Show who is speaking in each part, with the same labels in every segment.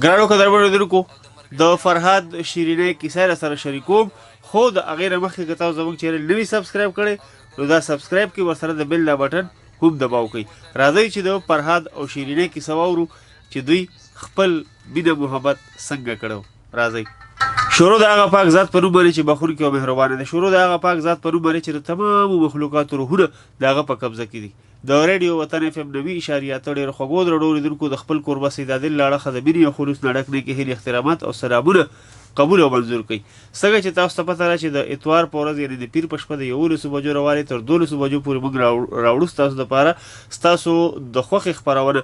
Speaker 1: ګرانو قدرمنو لیدونکو د فرهاد شیرینۍ کیسه را سره شریکوم خو د هغې نه مخکې که تاسو زموږ چینل نوي سبسکرایب کړی نو دا سبسکرایب کړئ ورسره د بیل دا بټن هم دباو کړئ. راځئ چې د فرهاد او شیرینۍ کیسه واورو چې دوی خپل مینه محبت څنګه کړی. راځئ. شروع د هغه پاک ذات په نوم باندې چې بخښونکی او مهربانه دی. شروع د هغه پاک ذات په نوم باندې چې د تمامو مخلوقاتو روحونه د هغه په قبضه کې دي. د ریډیو وطن اف ام 90.8 ډېر خوږو درنو لیدونکو د خپل کوربه سید عادل له اړخه د مینې او خلوص نه ډک نیکې هیلې احترامات او سلامونه قبول او منظور کړئ. څنګه چې تاسو ته پته ده چې د اتوار په ورځ یعنې د پیر په شپه د 11 بجو راوالې تر 12 بجو پورې موږ راوړو ستاسو دپاره ستاسو د خوښې خپرونه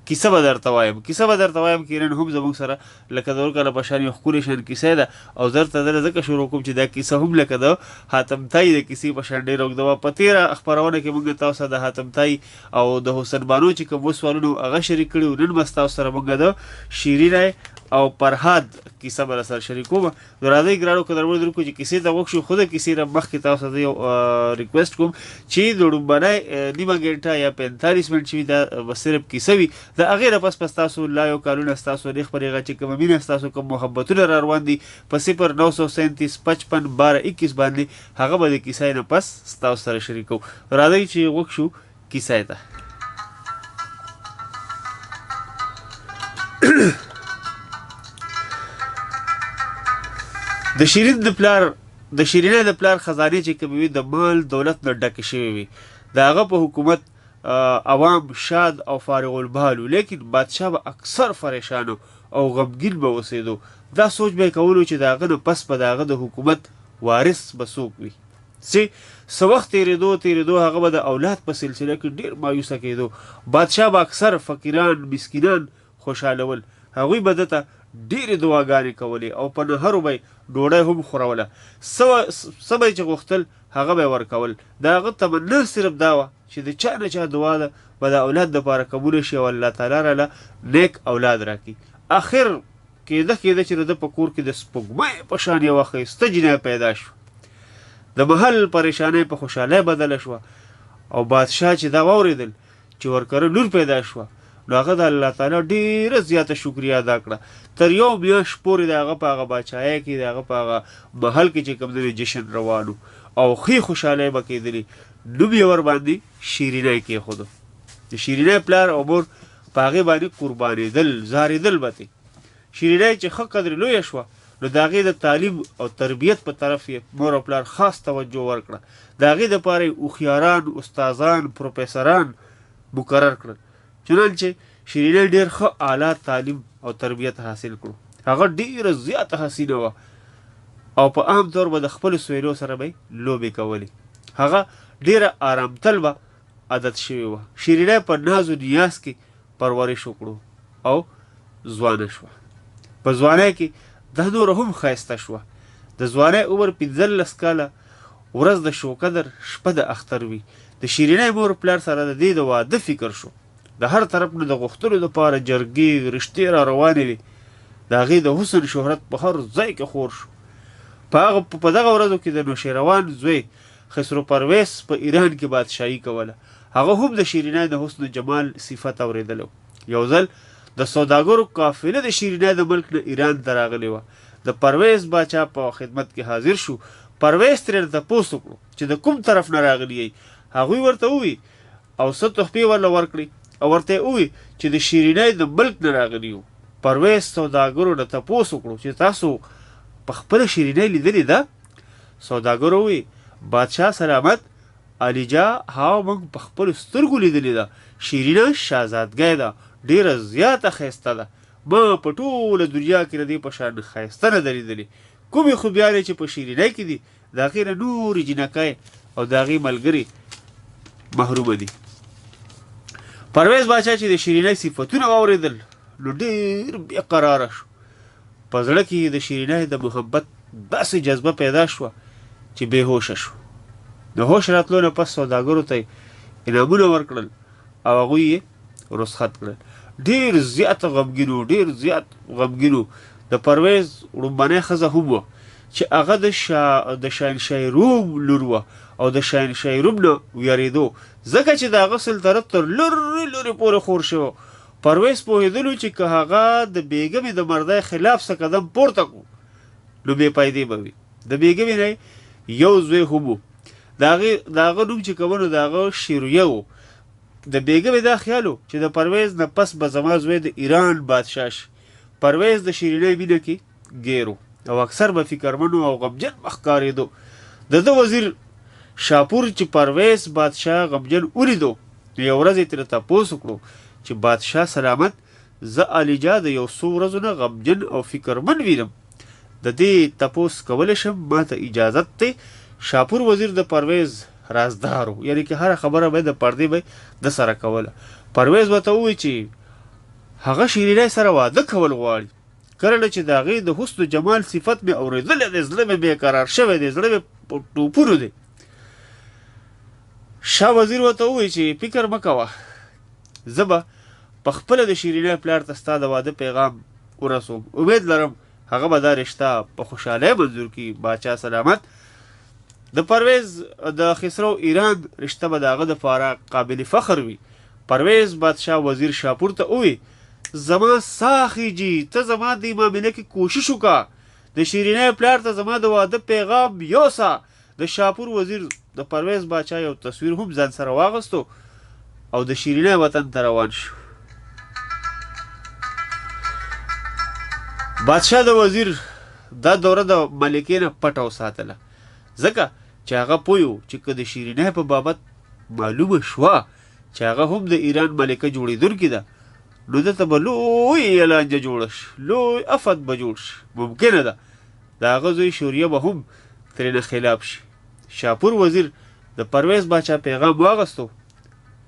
Speaker 1: کیسه به درته وایم. کې نن هم زموږ سره لکه د ورکله په شان یو ښکلې شان کیسه ده او زر ته دله ځکه شروع کوم چې دا کیسه هم لکه د حاتمتایي د کیسې په شان ډېره اوږده وه. په تېره خپرونه کې موږ تاسو سره د حاتمتایي او د حسن بانو چې کوم سوالونه هغه شریک کړي وو. نن به ستاسو سره موږ د شیرینۍ او فرهاد کیسه به سره شریکوم. نو راځئ ګرانو قدرمنو لیدونکو چې کیسې ته غوږ شو. خو د کیسې نه مخکې تاسو ته یو ریکویسټ کوم چې د لومبنۍ نیمه ګنټه یا 45 منټ چې وي دا به صرف کیسه وي. د هغې نه پس ستاسو لا یو کالونه ستاسو نیغ پر هغه چې کومه مینه ستاسو کوم محبتونه را روان دي په 0937 55 12 21 باندې هغه به د کیسې نه پس ستاسو سره شریکو. راځئ چې غوږ شو کیسې ته. د شیرینۍ د پلار خزانې چې کومې وي د مال دولت نه ډکې شوې وي. د هغه په حکومت عوام شاد او فارغ البال وو، لیکن بادشاه به اکثر پریشان او غمګین به اوسېدو. دا سوچ به یې کولو چې د هغه نه پس به د هغه د حکومت وارث به څوک وي. چې څه وخت تېرېدو هغه به د اولاد په سلسله کې ډېر مایوسه کېدو. بادشاه به اکثر فقیران مسکینان خوشحالول. هغوی به ده ته ډېرې دعاګانې کولې او په نهرو به یې ډوډۍ هم خوروله. څه به یې چې غوښتل هغه به یې ورکول. د هغه تمنا صرف دا وه چې د چا نه چا دعا ده به د اولاد دپاره قبوله شي او الله تعالی راله نیک اولاد راکړي. اخر کېده چې د ده په کور کې د سپوږمۍ په شان یوه ښایسته جینۍ پیدا شوه. د محل پریشانۍ په خوشحالۍ بدله شوه او بادشاه چې دا واورېدل چې ورکره لور پیدا شوه نو هغه د الله تعالی ډېره زیاته شکریه ادا کړه. تر یو میاشت پورې د هغه په هغه باچایۍ کې د هغه په هغه محل کې چې کوم دی جشن روان او ښې خوشحالۍ به کېدلې. نوم یې ورباندې شیرینۍ کېښودو. د شیرینۍ پلار او مور په هغې باندې قربانېدل زارېدل به ترې. شیرینۍ چې ښه قدرې لویه شوه نو د هغې د تعلیم او تربیت په طرف یې مور او پلار خاص توجه ورکړه. د هغې دپاره یې هوښیاران استادان پروفیسران مقرر کړل. چنانچه شیرینۍ ډېر ښه اعلی تعلیم او تربیت حاصل کړو. هغه ډېره زیاته حسینه وه او په عام طور به د خپلو سویلو سره به یې لوبې کولې. هغه ډېره آرامتل به عادت شوې وه. شیرینۍ په ناز و نیاز کې پرورش وکړو او ځوانه شوه. په ځوانۍ کې دا نوره هم ښایسته شوه. د ځوانۍ عمر 15 کاله، ورځ د شوکدر شپه د اختر وي. د شیرینۍ مور پلار سره د دې د واده فکر شو. د هر طرف نه د غوښتلو دپاره جرګې رشتې را روانې وې. د هغې د حسن شهرت په هر ځای کې خور شو. په دغه ورځو کې د نوشیروان زوی خسرو پرویز په ایران کې بادشاهي کوله. هغه هم د شیرینۍ د حسن جمال صفت اورېدلی و. یو ځل د سوداګرو قافله د شیرینۍ د ملک نه ایران ته راغلې وه. د پرویز باچا په خدمت کې حاضر شو. پرویز ترې تپوس وکړو چې د کوم طرف نه راغلي یئ. هغوی ورته ووي او څه تحفې ورله ورکړي او ورته یې ووي چې د شیرینۍ د ملک نه راغلي یو. پرویز سوداګرو نه تپوس وکړو چې تاسو په خپله شیرینۍ لیدلې ده؟ سوداګرو ووي بادشاه سلامت علیجا ها موږ په خپلو سترګو لیدلې ده. شیرینه شهزادګۍ ده، ډېره زیاته ښایسته ده. ما په ټوله دنیا کې د دې په شان ښایسته نه ده لیدلې. کومې خوبیانې چې په شیرینۍ کې دي د هغې نه نورې جینکۍ او د هغې ملګري محرومه دي. پرویز باچا چې د شیرینۍ صفتونه واورېدل نو ډېر بې قراره شو. په زړه کې د شیرینۍ د محبت داسې جذبه پیدا شوه چې بې هوشه شو. د هوش راتلو نه پس سوداګرو ته یې انعامونه ورکړل او هغوی یې رخصت کړل. ډېر زیات غمګین و. د پرویز وړومبنۍ ښځه هم وه چې هغه د شاهنشاه روم لور وه او د شاهنشاه روم نه ویرېدو ځکه چې د هغه سلطنت تر لرې پورې خور شوی پرویز پوهېدلو چې که هغه د بیګمې د مردۍ خلاف څه قدم پورته کړو نو بې فایدې به وي. د بیګمې نه یو زوی هم و، د هغه نوم چې کوه نو د هغه شیرویه و. د بیګمې دا خیال و چې د پرویز نه پس به زما زوی د ایران بادشاه شي. پرویز د شیرینۍ مینه کې ګیر و او اکثر به فکرمن او غمجن مخ ښکارېدو. د ده وزیر شاپور چې پرویز بادشاه غمجن ولیدو نو یو ورځ یې ترې تپوس وکړو چې بادشاه سلامت، زه علیجا د یو څو ورځو نه غمجن او فکرمن وینم، د دې تپوس کولی شم؟ ما ته اجازت دی. شاپور وزیر د پرویز رازدار و، یعنې که هره خبره به د پردې به د سره کوله. پرویز ورته ووایي چې هغه شیرینۍ سره واده کول غواړي. کله چې د هغې د حسن و جمال صفت مې اورېدلی دی زړه مې بېقرار شوی دی، زړه مې په ټوپونو دی. شاه وزیر ورته ووایي چې فکر مه کوه، زه به پخپله د شیرینۍ پلار ته ستا د واده پیغام ورسوم. امید لرم هغه به دا رشته په خوشحالۍ منظور کړي. باچا سلامت د پرویز د خسرو ایران رشته به د هغه دپاره قابل فخر وي. پرویز بادشاه وزیر شاپور ته ووایي زما ساه خیجي، ته زما دې معامله کې کوشش وکړه، د شیرینۍ پلار ته زما د واده پیغام یوسه. د شاپور وزیر د پرویز باچا یو تصویر هم ځان سره واغستو او د شیرینۍ وطن ته روان شو. بادشاه د وزیر دا دوره د ملکې نه پټه وساتله، ځکه چې هغه پوه و چې که د شیرینۍ په بابت معلومه شوه چې هغه هم د ایران ملکه جوړېدونکې ده نو دته به لویه لانجه جوړه شي، لوی افت به جوړ شي. ممکنه ده د هغه زوی شوریه به هم ترېنه خلاف شي. شاپور وزیر د پرویز باچا پیغام واغستو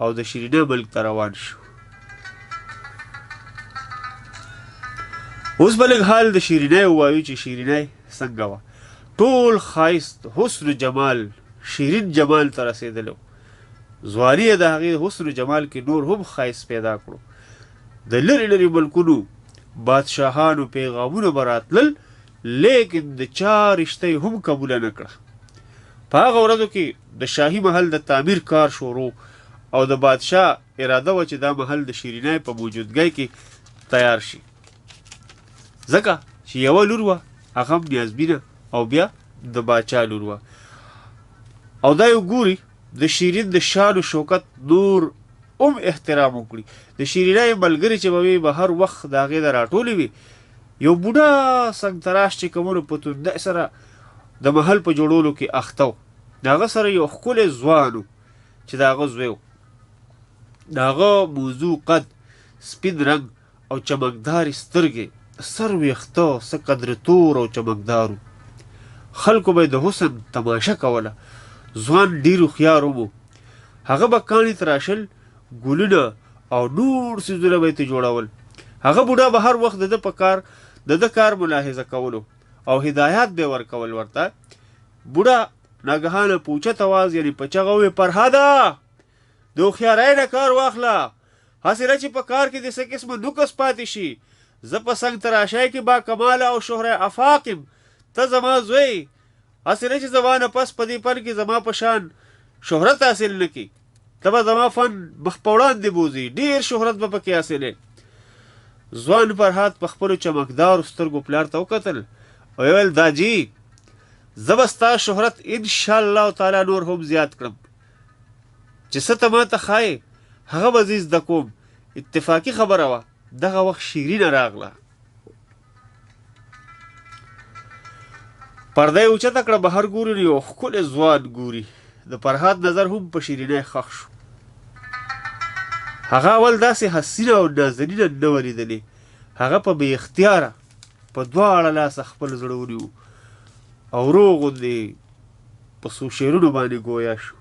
Speaker 1: او د شیرینۍ ملک ته روان شو. اوس به لږ حال د شیرینۍ ووایو چې شیرینۍ څنګه وه. ټول ښایست، حسن و جمال، شیرین جمال ته رسېدلی و. ځواني یې د هغې حسن و جمال کې نور هم ښایست پیدا کړو. د لرې لرې ملکونو بادشاهانو پیغامونه به راتلل، لیکن د چا رشته یې هم قبوله نه کړه. په هغه ورځو کې د شاهي محل د تعمیر کار شروع او د بادشاه اراده وه چې دا محل د شیرینۍ په موجودګۍ کې تیار شي، ځکه چې یوه لور وه هغه هم نیازبینه او بیا د باچا لور وه. او دا یو ګوري د شیرین د شان و شوکت نور هم احترام وکړي. د شیرینۍ ملګري چې به وي به هر وخت د هغې نه راټولې وي. یو بوډا سنګ تراش چې کومونو په توندۍ سره د محل په جوړولو کې اخته و. د هغه سره یو ښکلی ځوان و چې د هغه زوی و. د هغه موضوع قد، سپین رنګ او چمکدارې سترګې، سر ویښته څه قدر تور او چمکدار و. خلکو به یې د حسن تماشه کوله. ځوان ډېر هوښیار هم و. هغه به کاڼي تراشل، ګلونه او نور څیزونه به یې ته جوړول. هغه بوډا به هر وخت د ده کار ملاحظه کولو او هدایات به یې ورکول ورته. بوډا ناګهانه په اوچت اواز یعنې په چغه وویل فرهاده د هوښیارۍ نه کار واخله، هسې نه چې په کار کې دې څه قسمه نقص پاتې شي. زه په سنګ تراشۍ کې با کماله او شهره افاق یم، ته زما زوی، هسې نه چې زما نه پس په دې فن کې زما په شان شهرت حاصل نه کړي، ته به زما فن مخ په وړاندې بوځي، ډېر شهرت به پکې حاصلې. ځوان فرهاد په خپلو چمکدارو سترګو پلار ته وکتل او ویل داجي زه به ستا شهرت انشاءالله تعالی نور هم زیات کړم، چې څه ته ما ته ښایې هغه به زه زده کوم. اتفاقي خبره وه دغه وخت شیرینه راغله. پرده یې اوچته کړه، بهر ګوري نو یو ښکلی ځوان ګوري. د فرهاد نظر هم په شیرینۍ ښخ شو. هغه اول داسې حسینه او نازنینه نه وه لیدلې. هغه په بې اختیاره په دواړه لاسه خپل زړه ونیو او ورو غوندې په څو شعرونو باندې ګویا شو.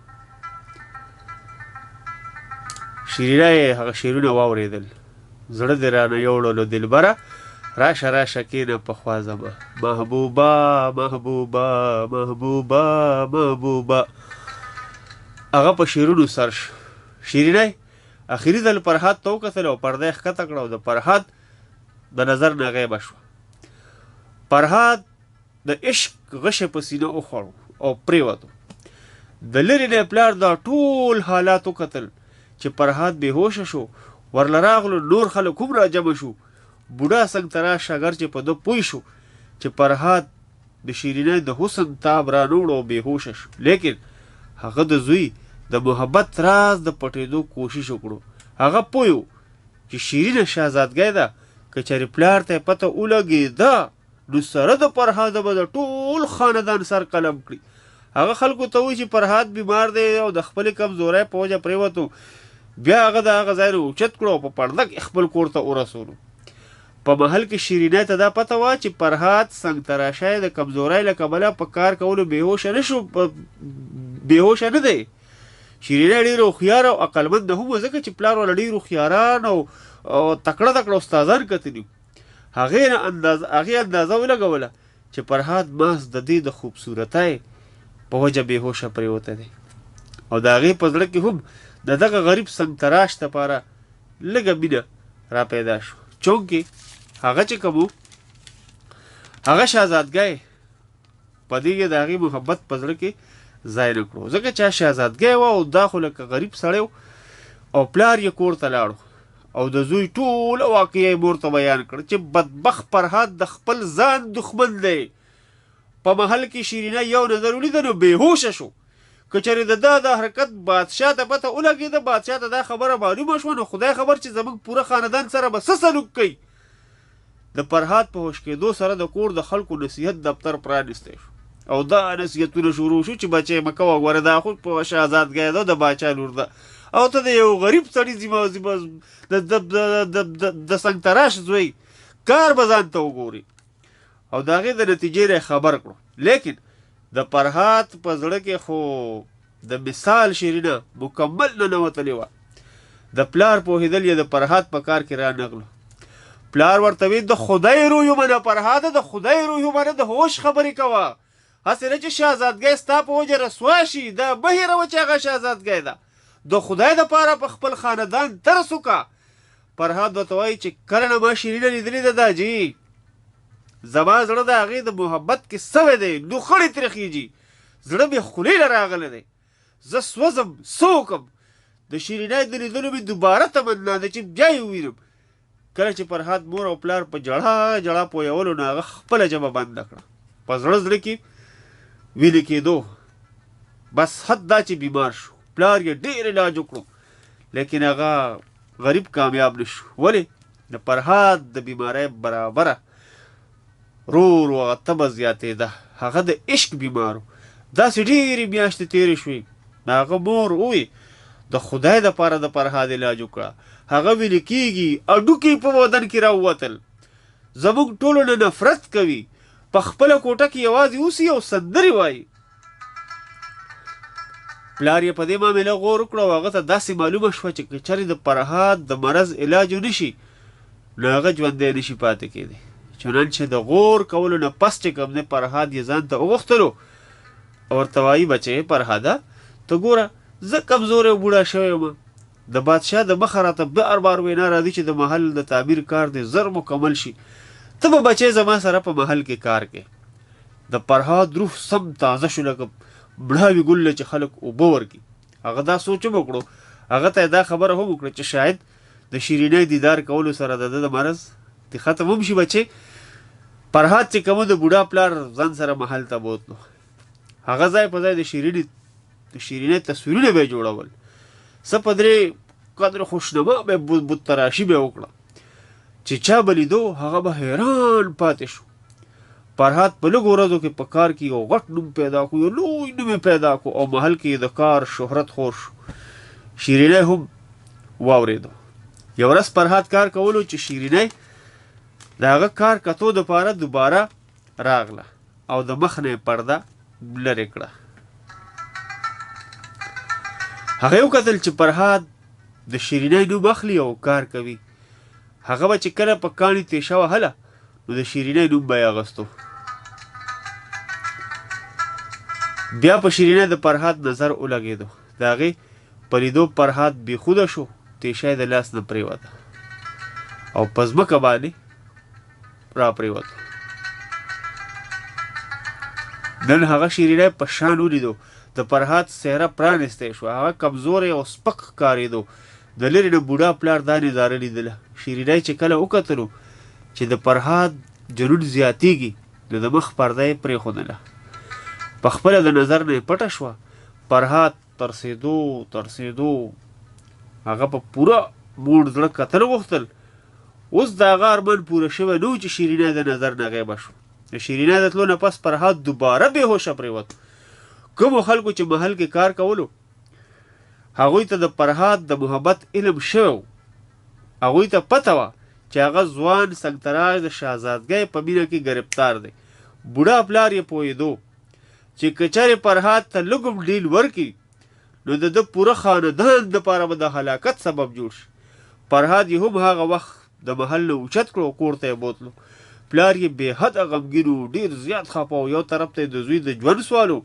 Speaker 1: شیرینۍ هغه شعرونه واورېدل. زړه دې رانه یوړلو دلبره، راشه راشه کښېنه پخوا زما محبوبه محبوبه محبوبه محبوبه. هغه په شعرونو سر شو. شیرینۍ اخري ځل فرهاد ته وکتل او پرده یې ښکته کړه او د فرهاد د نظر نه غیبه شوه. فرهاد د عشق غشی په سینه وخوړو او پرېوتو. د لرې نه پلار دا ټول حالات وکتل چې فرهاد بېهوشه شو. ورله راغلو نور خلک هم راجمع شو. بوډا څنګ ته راشه اګر چې په ده پوه شو چې فرهاد د شیرینۍ د حسن تاب رانوړ او بېهوشه شو. لیکن هغه د زوی د محبت راز د پټېدو کوشش وکړو. هغه پوه و چې شیرینه شهزادګۍ ده، که چېرې پلار ته یې پته ولګېده نو سره د فرهاده به د ټول خاندان سر قلم کړي. هغه خلکو ته وایي چې فرهاد بیمار دی او د خپلې کمزورۍ په وجه پرېوتو. بیا هغه د هغه ځای نه اوچت کړو او په پرده کې خپل کور ته ورسولو. په محل کې شیرینۍ ته دا پته وه چې فرهاد څنګ تراشی د کمزورۍ له کبله په کار کولو بېهوشه نه شو، بېهوشه نه دی. شیرینۍ ډېره هوښیاره او عقلمنده هم وه، ځکه چې پلار والا ډېر هوښیاران او تکړه تکړه استادان کتلي. هغې اندازه ولګوله چې فرهاد محض د دې د خوبصورتۍ په وجه بېهوشه پرېوتی دی او د هغې په زړه کې هم د دغه غریب څنګ تراش دپاره لږه مینه را پیدا شو. چونکې هغه چې کوم هغه شهزادګۍ په دې کې د هغې محبت په زړه کې ځای نه کړو، ځکه چې شهزادګۍ وه او دا خو لکه غریب سړی او پلار یې کور ته لاړو او د زوی ټوله واقعه یې مور ته بیان کړه چې بدبخت فرهاد د خپل ځان دښمن دی. په محل کې شیرینۍ یو نظر ولیده نو بېهوشه شو. که چېرې د دا د حرکت بادشاه ته پته ولګېده، بادشاه ته دا خبره معلومه شوه، نو خدای خبر چې زموږ پوره خاندان سره به څه سلوک کوي. د فرهاد په هوش کېدو سره د کور د خلکو نصیحت دفتر پرانیستی شو او دا نصیحتونه شروع شو چې بچی مه کوه، ګوره دا خو په شهزادګۍ ده، د باچا لور ده او ته د یو غریب سړي د څنګ تراش زوی کار به ځان ته وګوري. او د هغې د نتیجې نه خبر کړو. لیکن د فرهاد په زړه کې خو د مثال شیرینه مکمل ننوتلې وه. د پلار پوهېدل یې د فرهاد په کار کې رانغلو. پلار ورته وی د خدای روح ومنه فرهاده، د خدای روح ومنه، د هوش خبرې کوه، هسې نه چې شهزادګۍ ستا په وجه رسوا شي. دا مه هېروه چې هغه شهزادګۍ ده، د خدای دپاره په خپل خاندان ترس وکړه. فرهاد ورته وایي چې کله نه ما شیرینه لیدلې ده داجي، زما زړه د هغې د محبت کې سوی دی، نوخړې ترې خیږي، زړه مې خولې له راغلی دی، زه سوځم څه وکړم. د شیرینۍ د لیدلو مې دوباره تمنا ده چې بیا یې ووینم. کله چې فرهاد مور او پلار په جړا جړا پویولو نو هغه خپله ژبه بنده کړه. په زړه کې ویلې کېدو بس حد دا چې بیمار شو. پلار یې ډېر علاج وکړو لیکن هغه غریب کامیاب نه شو. ولې؟ د فرهاد د بیمارۍ برابره رو هغه تبه زیاتېده، هغه د عشق بیمارو. داسې ډېرې میاشتې تېرې شوې. د هغه مور ووی د خدای دپاره د فرهاد علاج وکړه. هغه ویلې کېږي اډوکې په بدن کې راووتل، زموږ ټولو نه نفرت کوي، په خپله کوټه کې یوازې اوسي او سندرې وایي. پلار یې په دې معامله غور وکړه او هغه ته داسې معلومه شوه چې که چېرې د فرهاد د مرض علاج ونه شي نو هغه ژوندی نه شي پاتې کېدی. چنانچه د غور کولو نه پس چې کوم دی فرهاد یې ځان ته وغوښتلو او ورته وایي بچې فرهاده ته ګوره زه کمزوری او بوډا شوی یم، د بادشاه د مخه راته بار بار وینا راځي چې د محل د تعمیر کار دی زر مکمل شي، ته به بچې زما سره په محل کې کار کې. د فرهاد روح سم تازه شو لکه مړاوي ګل چې خلک اوبه ورکړي. هغه دا سوچ هم وکړو، هغه ته دا خبره هم وکړه چې شاید د شیرینۍ دیدار کولو سره د ده د مرض د ختم هم شي. بچې فرهاد چې کوم د بوډا پلار ځان سره محل ته بوتلو. هغه ځای په ځای د شیرینۍ تصویرونه به یې جوړول، څه په درې قدر خوشنما به بت تراشي به یې وکړه چې چا به لیدو هغه به حیران پاتې شو. فرهاد په لږو ورځو کې په کار کې یو غټ نوم پیدا کړو، یو لوی نوم یې پیدا کړو او محل کې د کار شهرت خور شو. شیرینۍ هم واورېدو. یو ورځ فرهاد کار کولو چې شیرینۍ د هغه کار کتو دپاره دوباره راغله او د مخ نه یې پرده لرې کړه. هغه یې وکتل چې فرهاد د شیرینۍ نوم اخلي او کار کوي. هغه به چې کله په کاڼي تیشه وهله نو د شیرینۍ نوم به یې اخیستو. بیا په شیرینۍ د فرهاد نظر ولګېدو. د هغې په لیدو فرهاد بېخوده شو، تیشه یې د لاس نه پرېوته او په ځمکه باندې را پرېوته. نن هغه شیرینۍ په شان ولیدو. د فرهاد څهره پرانیستی شوه، هغه کمزوری او سپک ښکارېدو. د لرې نه بوډا پلار دا نظاره لیدله. شیرینۍ چې کله وکتلو چې د فرهاد جنون زیاتېږي نو د مخ پرده یې پرېښودله، په خپله د نظر نه یې پټه شوه. فرهاد ترسېدو هغه په پوره موړ زړه کتل غوښتل. اوس د هغه ارمان پوره شوی نه و چې شیرینۍ د نظر نه غیبه شو. د شیرینۍ د تلو نه پس فرهاد دوباره بېهوشه پرېوت. کومو خلکو چې محل کې کار کولو هغوی ته د فرهاد د محبت علم شوی و. هغوی ته پته وه چې هغه ځوان سنګتراج د شهزادګۍ په مینه کې ګرفتار دی. بوډا پلار یې پوهېدو چې که چېرې فرهاد ته لږ هم ډیل ورکړي نو د ده پوره خاندان دپاره به د هلاکت سبب جوړ شي. فرهاد یې هم هغه وخت د محل نه اوچت کړو او کور ته یې بوتلو. پلار یې بېحده غمګین و، ډېر زیات خفه و. یو طرف ته یې د زوی د ژوند سوال و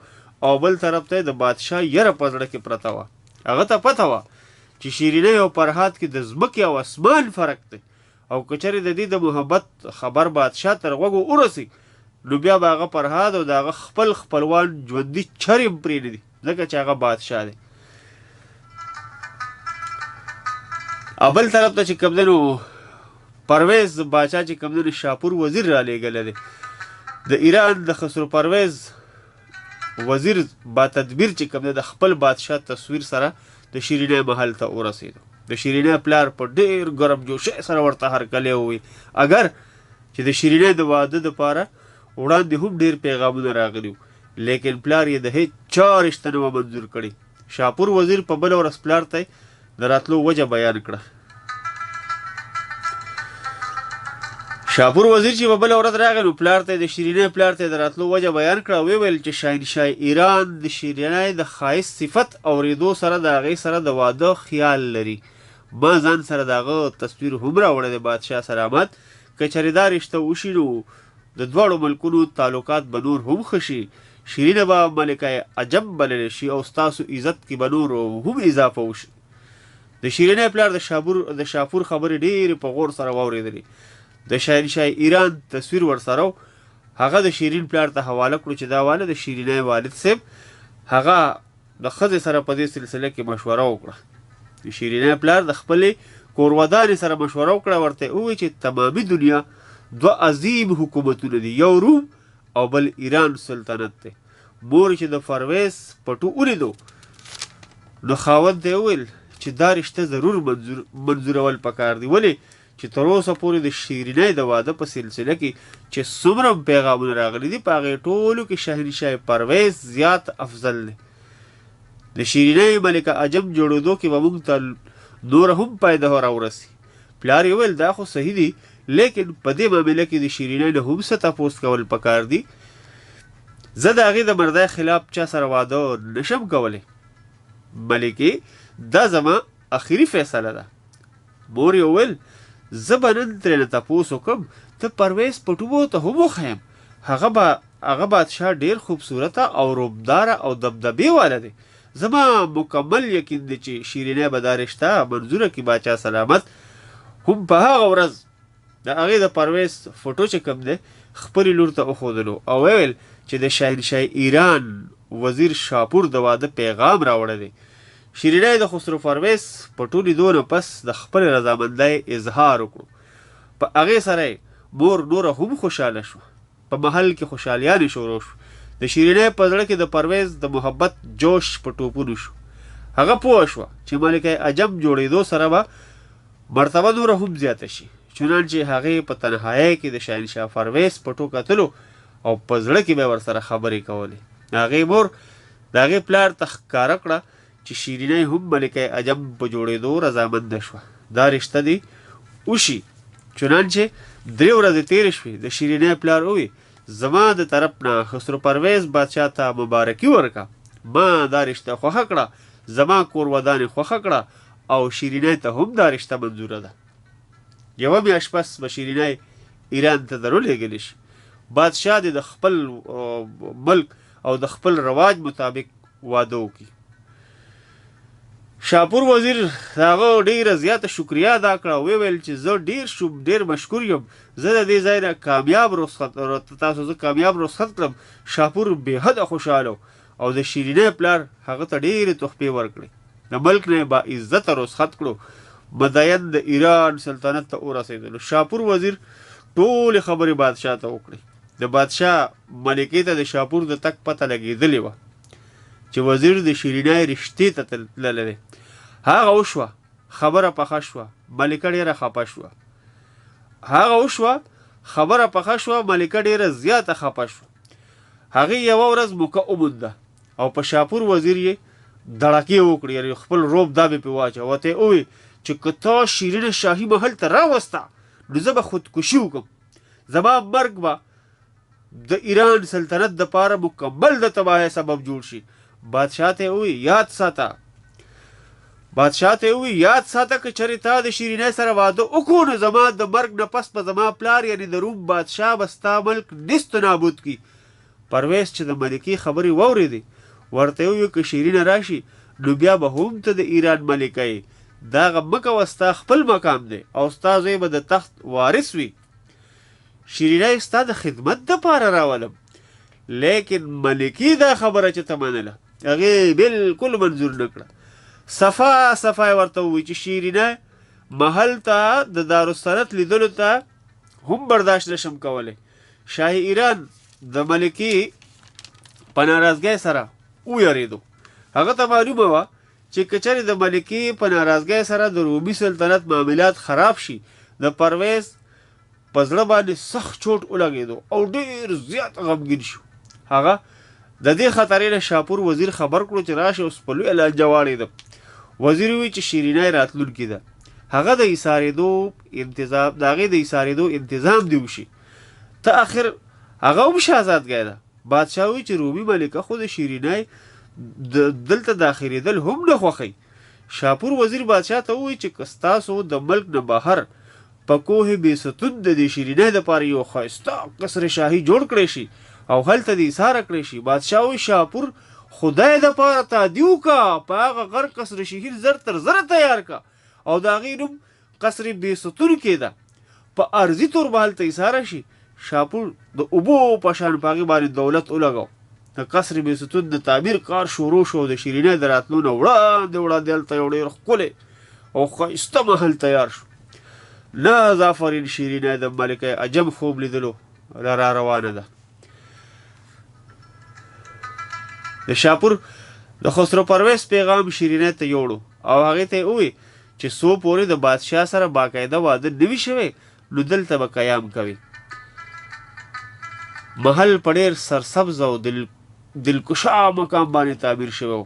Speaker 1: او بل طرف ته یې د بادشاه یره په زړه کې پرته وه. هغه ته پته وه چې شیرینۍ او فرهاد کې د ځمکې او اسمان فرق دی او که چېرې د دې د محبت خبر بادشاه تر غوږو ورسي نو بیا به هغه فرهاد او د هغه خپلوان ژوندي چرې هم پرېږدي ځکه چې هغه بادشاه دی. او بل طرف ته چې کوم دی نو پرویز باچا چې کوم دی نو شاپور وزیر را لېږلی دی. د ایران د خسرو پرویز وزیر با تدبیر چې کوم دی د خپل بادشاه تصویر سره د شیرینۍ محل ته ورسېدو. د شیرینۍ پلار په ډېر ګرم جوشۍ سره ورته هرکلی وویل. اگر چې د شیرینۍ د واده دپاره وړاندې هم ډېر پیغامونه راغلي وو لیکن پلار یې د هېڅ چا رشته نه وه منظور کړې. شاپور وزیر په بله ورځ پلار ته د راتلو وجه بیان کړه. شاپور وزیر چې په بله ورځ راغی نو پلار ته د شیرینۍ پلار ته د راتلو وجه بیان کړه او ویل چې شهنشاه ایران د شیرینۍ د ښایست صفت اورېدو سره د هغې سره د واده خیال لري. ما ځان سره د هغه تصویر هم راوړی دی. بادشاه سلامت که چېرې دا رشته وشي نو د دواړو ملکونو تعلقات به نور هم ښه شي. شیرینه به ملکه عجم بللی شي او ستاسو عزت کې به نور هم اضافه وشي. د شیرینۍ پلار د شاپور خبرې ډېرې په غور سره واورېدلې. د شهنشاه ایران تصویر ورسره هغه د شیرین پلار ته حواله کړو چې دا واله د شیرینۍ والد صاحب هغه د ښځې سره په دې سلسله کې مشوره وکړه. د شیرینۍ پلار د خپلې کورودانې سره مشوره وکړه، ورته وویل چې تمامي دنیا دوه عظیم حکومتونه دي، یو روم او بل ایران سلطنت دی. مور چې د پرویز پټو ولیدو نو خاوند ته یې وویل چې دا رشته ضرور منظورول پکار دی. ولې چې تر اوسه پورې د شیرینۍ د واده په سلسله کې چې څومره پیغامونه راغلي دي په هغې ټولو کې شهنشاه پرویز زیات افضل دی. د شیرینۍ ملکه عجم جوړېدو کې به موږ ته نور هم فایده راورسي. پلار یې وویل دا خو صحیح دي لیکن په دې معامله کې د شیرینۍ نه هم څه تپوس کول پکار دي. زه د هغې د مردۍ خلاف چا سره واده نشم کولی. ملکې دا زما اخري فیصله ده. مور یې وویل زه به نن ترېنه تپوس وکړم، ته پرویز پټو ته هم وښیم. هغه بادشاه ډېر خوبصورته او روبداره او دبدبې واله دی. زما مکمل یقین دی چې شیرینۍ به دا رشته منظوره کړي. باچا سلامت هم په هغه ورځ د هغې د پرویز فوټو چې کوم دی خپلې لور ته وښودلو او ویل چې د شهنشاه ایران وزیر شاپور د واده پیغام راوړی دی. شیرینۍ د خسرو پرویز پټو لیدو نه پس د خپلې رضامندۍ اظهار وکړو. په هغې سره مور نوره هم خوشحاله شوه. په محل کې خوشحالیانې شروع شو. د شیرینۍ په زړه کې د پرویز د محبت جوش په ټوپونو شو. هغه پوه شوه چې ملکه عجم جوړېدو سره به مرتبه نوره هم زیاته شي. چنانچې هغې په تنهایۍ کې د شهنشاه پرویز پټو کتلو او په زړه کې به ورسره خبرې کولې. هغې مور د هغې پلار ته ښکاره کړه چې شیرینۍ هم ملکه عجم په جوړېدو رضامنده شوه. دا رشته دې وشي. چنانچې 3 ورځې تېرې شوې. د شیرینۍ پلار وویل زما د طرف نه خسرو پرویز بادشاه ته مبارکي ورکړه. ما دا رشته خوښه کړه، زما کور ودانې خوښه کړه او شیرینۍ ته هم دا رشته منظوره ده. یوه میاشت پس به شیرینۍ ایران ته درولېږلی شي. بادشاه دې د خپل ملک او د خپل رواج مطابق واده وکړي. شاپور وزیر هغه ډېره زیاته شکریه ادا کړه او ویل چې زه ډېر مشکور یم. زه د دې ځای نه تاسو کامیاب رخصت کړم. شاپور بېحده خوشحاله او د شیرینۍ پلار هغه ته ډېرې تحفې ورکړې. د ملک نه با عزته رخصت کړو. مدین د ایران سلطنت ته ورسېدلو. شاپور وزیر ټولې خبرې بادشاه ته وکړې. د بادشاه ملکې ته د شاپور د تګ پته لګېدلې وه چې وزیر د شیرینای رشتې ته تللی دی. هغه وشوه، خبره پخه شوه، ملکه ډېره خفه شوه. هغه وشوه، خبره پخه شوه، ملکه ډېره زیاته خفه شوه. هغې یوه ورځ موقع ومونده او په شاپور وزیر یې دړکې وکړې، یعنې خپل روب دا به پرې واچوه. ورته یې وویل چې که تا شیرینه شاهي محل ته راوسته نو زه به خودکشي وکړم، زما مرګ به د ایران سلطنت دپاره مکمل د تباهۍ سبب جوړ شي. بادشاه ته یې وویل یاد ساته که چېرې تا د شیرینۍ سره واده وکړو نو زما د مرګ نه پس به زما پلار یعنې د روم بادشاه به ستا ملک نیست و نابود کړي. پرویز چې د ملکې خبرې واورېدې ورته یې وویل که شیرینه راشي نو بیا به هم ته د ایران ملکه یې، دغه مه کوه، ستا خپل مقام دی او ستا زوی به د تخت وارث وي. شیرینۍ ستا د خدمت دپاره راولم. لیکن ملکې دا خبره چې ته منله هغې بلکل منظور نه کړه. صفا یې ورته ووایي چې شیرینه محل ته د دارالسلطنت لیدلو ته هم برداشت نشم کولی. شاه ایران د ملکې په ناراضګۍ سره ویرېدو. هغه ته معلومه وه چې که چېرې د ملکې په ناراضګۍ سره د رومي سلطنت معاملات خراب شي د پرویز په زړه باندې سخت چوټ ولګېدو او ډېر زیات غمګین شو. هغه د دې خطرې نه شاپور وزیر خبر کړو چې راشه اوس په لویه لانجه واړېدم. وزیر وویل چې شیرینۍ راتلونکې ده، هغه د ایسارېدو انتظام دې وشي. ته آخر هغه هم شهزادګۍ ده. بادشاه وویل چې رومي ملکه خو د شیرینۍ دلته داخلېدل هم نه خوښوي. شاپور وزیر بادشاه ته وویل چې که ستاسو د ملک نه بهر په کوه بیستون د دې شیرینۍ دپاره یو ښایسته قصر شاهي جوړ کړی شي او هلته د ایساره کړی شي. بادشاه وویل شاپور خدای دپاره تادي وکړه، په هغه غر قصر شهیر زر تر زره تیار کړه او د هغې نوم قصر بیستون کېده، په ارضي طور به هلته ایساره شي. شاپور د اوبو په شان په هغې باندې دولت ولګو. د قصر بیستون د تعمیر کار شروع شو. د شیرینۍ د راتلو نه وړاندې هلته یو ډېر ښکلی او ښایسته محل تیار شو. نه آفرین شیرینۍ د ملکه عجب خوب لیدلو را روانه ده. د شاپور د خسرو پرویز پیغام شیرینۍ ته یوړو او هغې ته یې وویل چې څو پورې د بادشاه سره باقاعده واده نه وي شوی نو دلته به قیام کوي. محل په ډېر سرسبز او دلکشا مقام باندې تعمیر شوی و.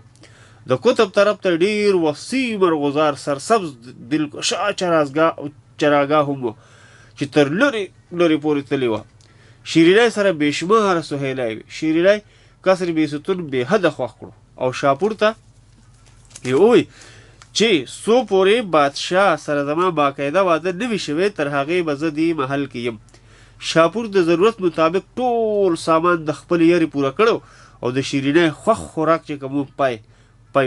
Speaker 1: د قطب طرف ته ډېر وسیع مرغزار سرسبز دلکشا چراګاه هم و چې تر لرې پورې تللې وه. شیرینۍ سره بېشماره سهیلی وې. شیرینۍ قصر بیستون بې حده خوښ کړو او شاپور ته یې وویل چې څو پورې بادشاه سره زما باقاعده واده نه وي شوی تر هغې به زه دې محل کې یم. شاپور د ضرورت مطابق ټول سامان د خپل یاري پوره کړو او د شیرینۍ خوښ خوراک چې کوم پای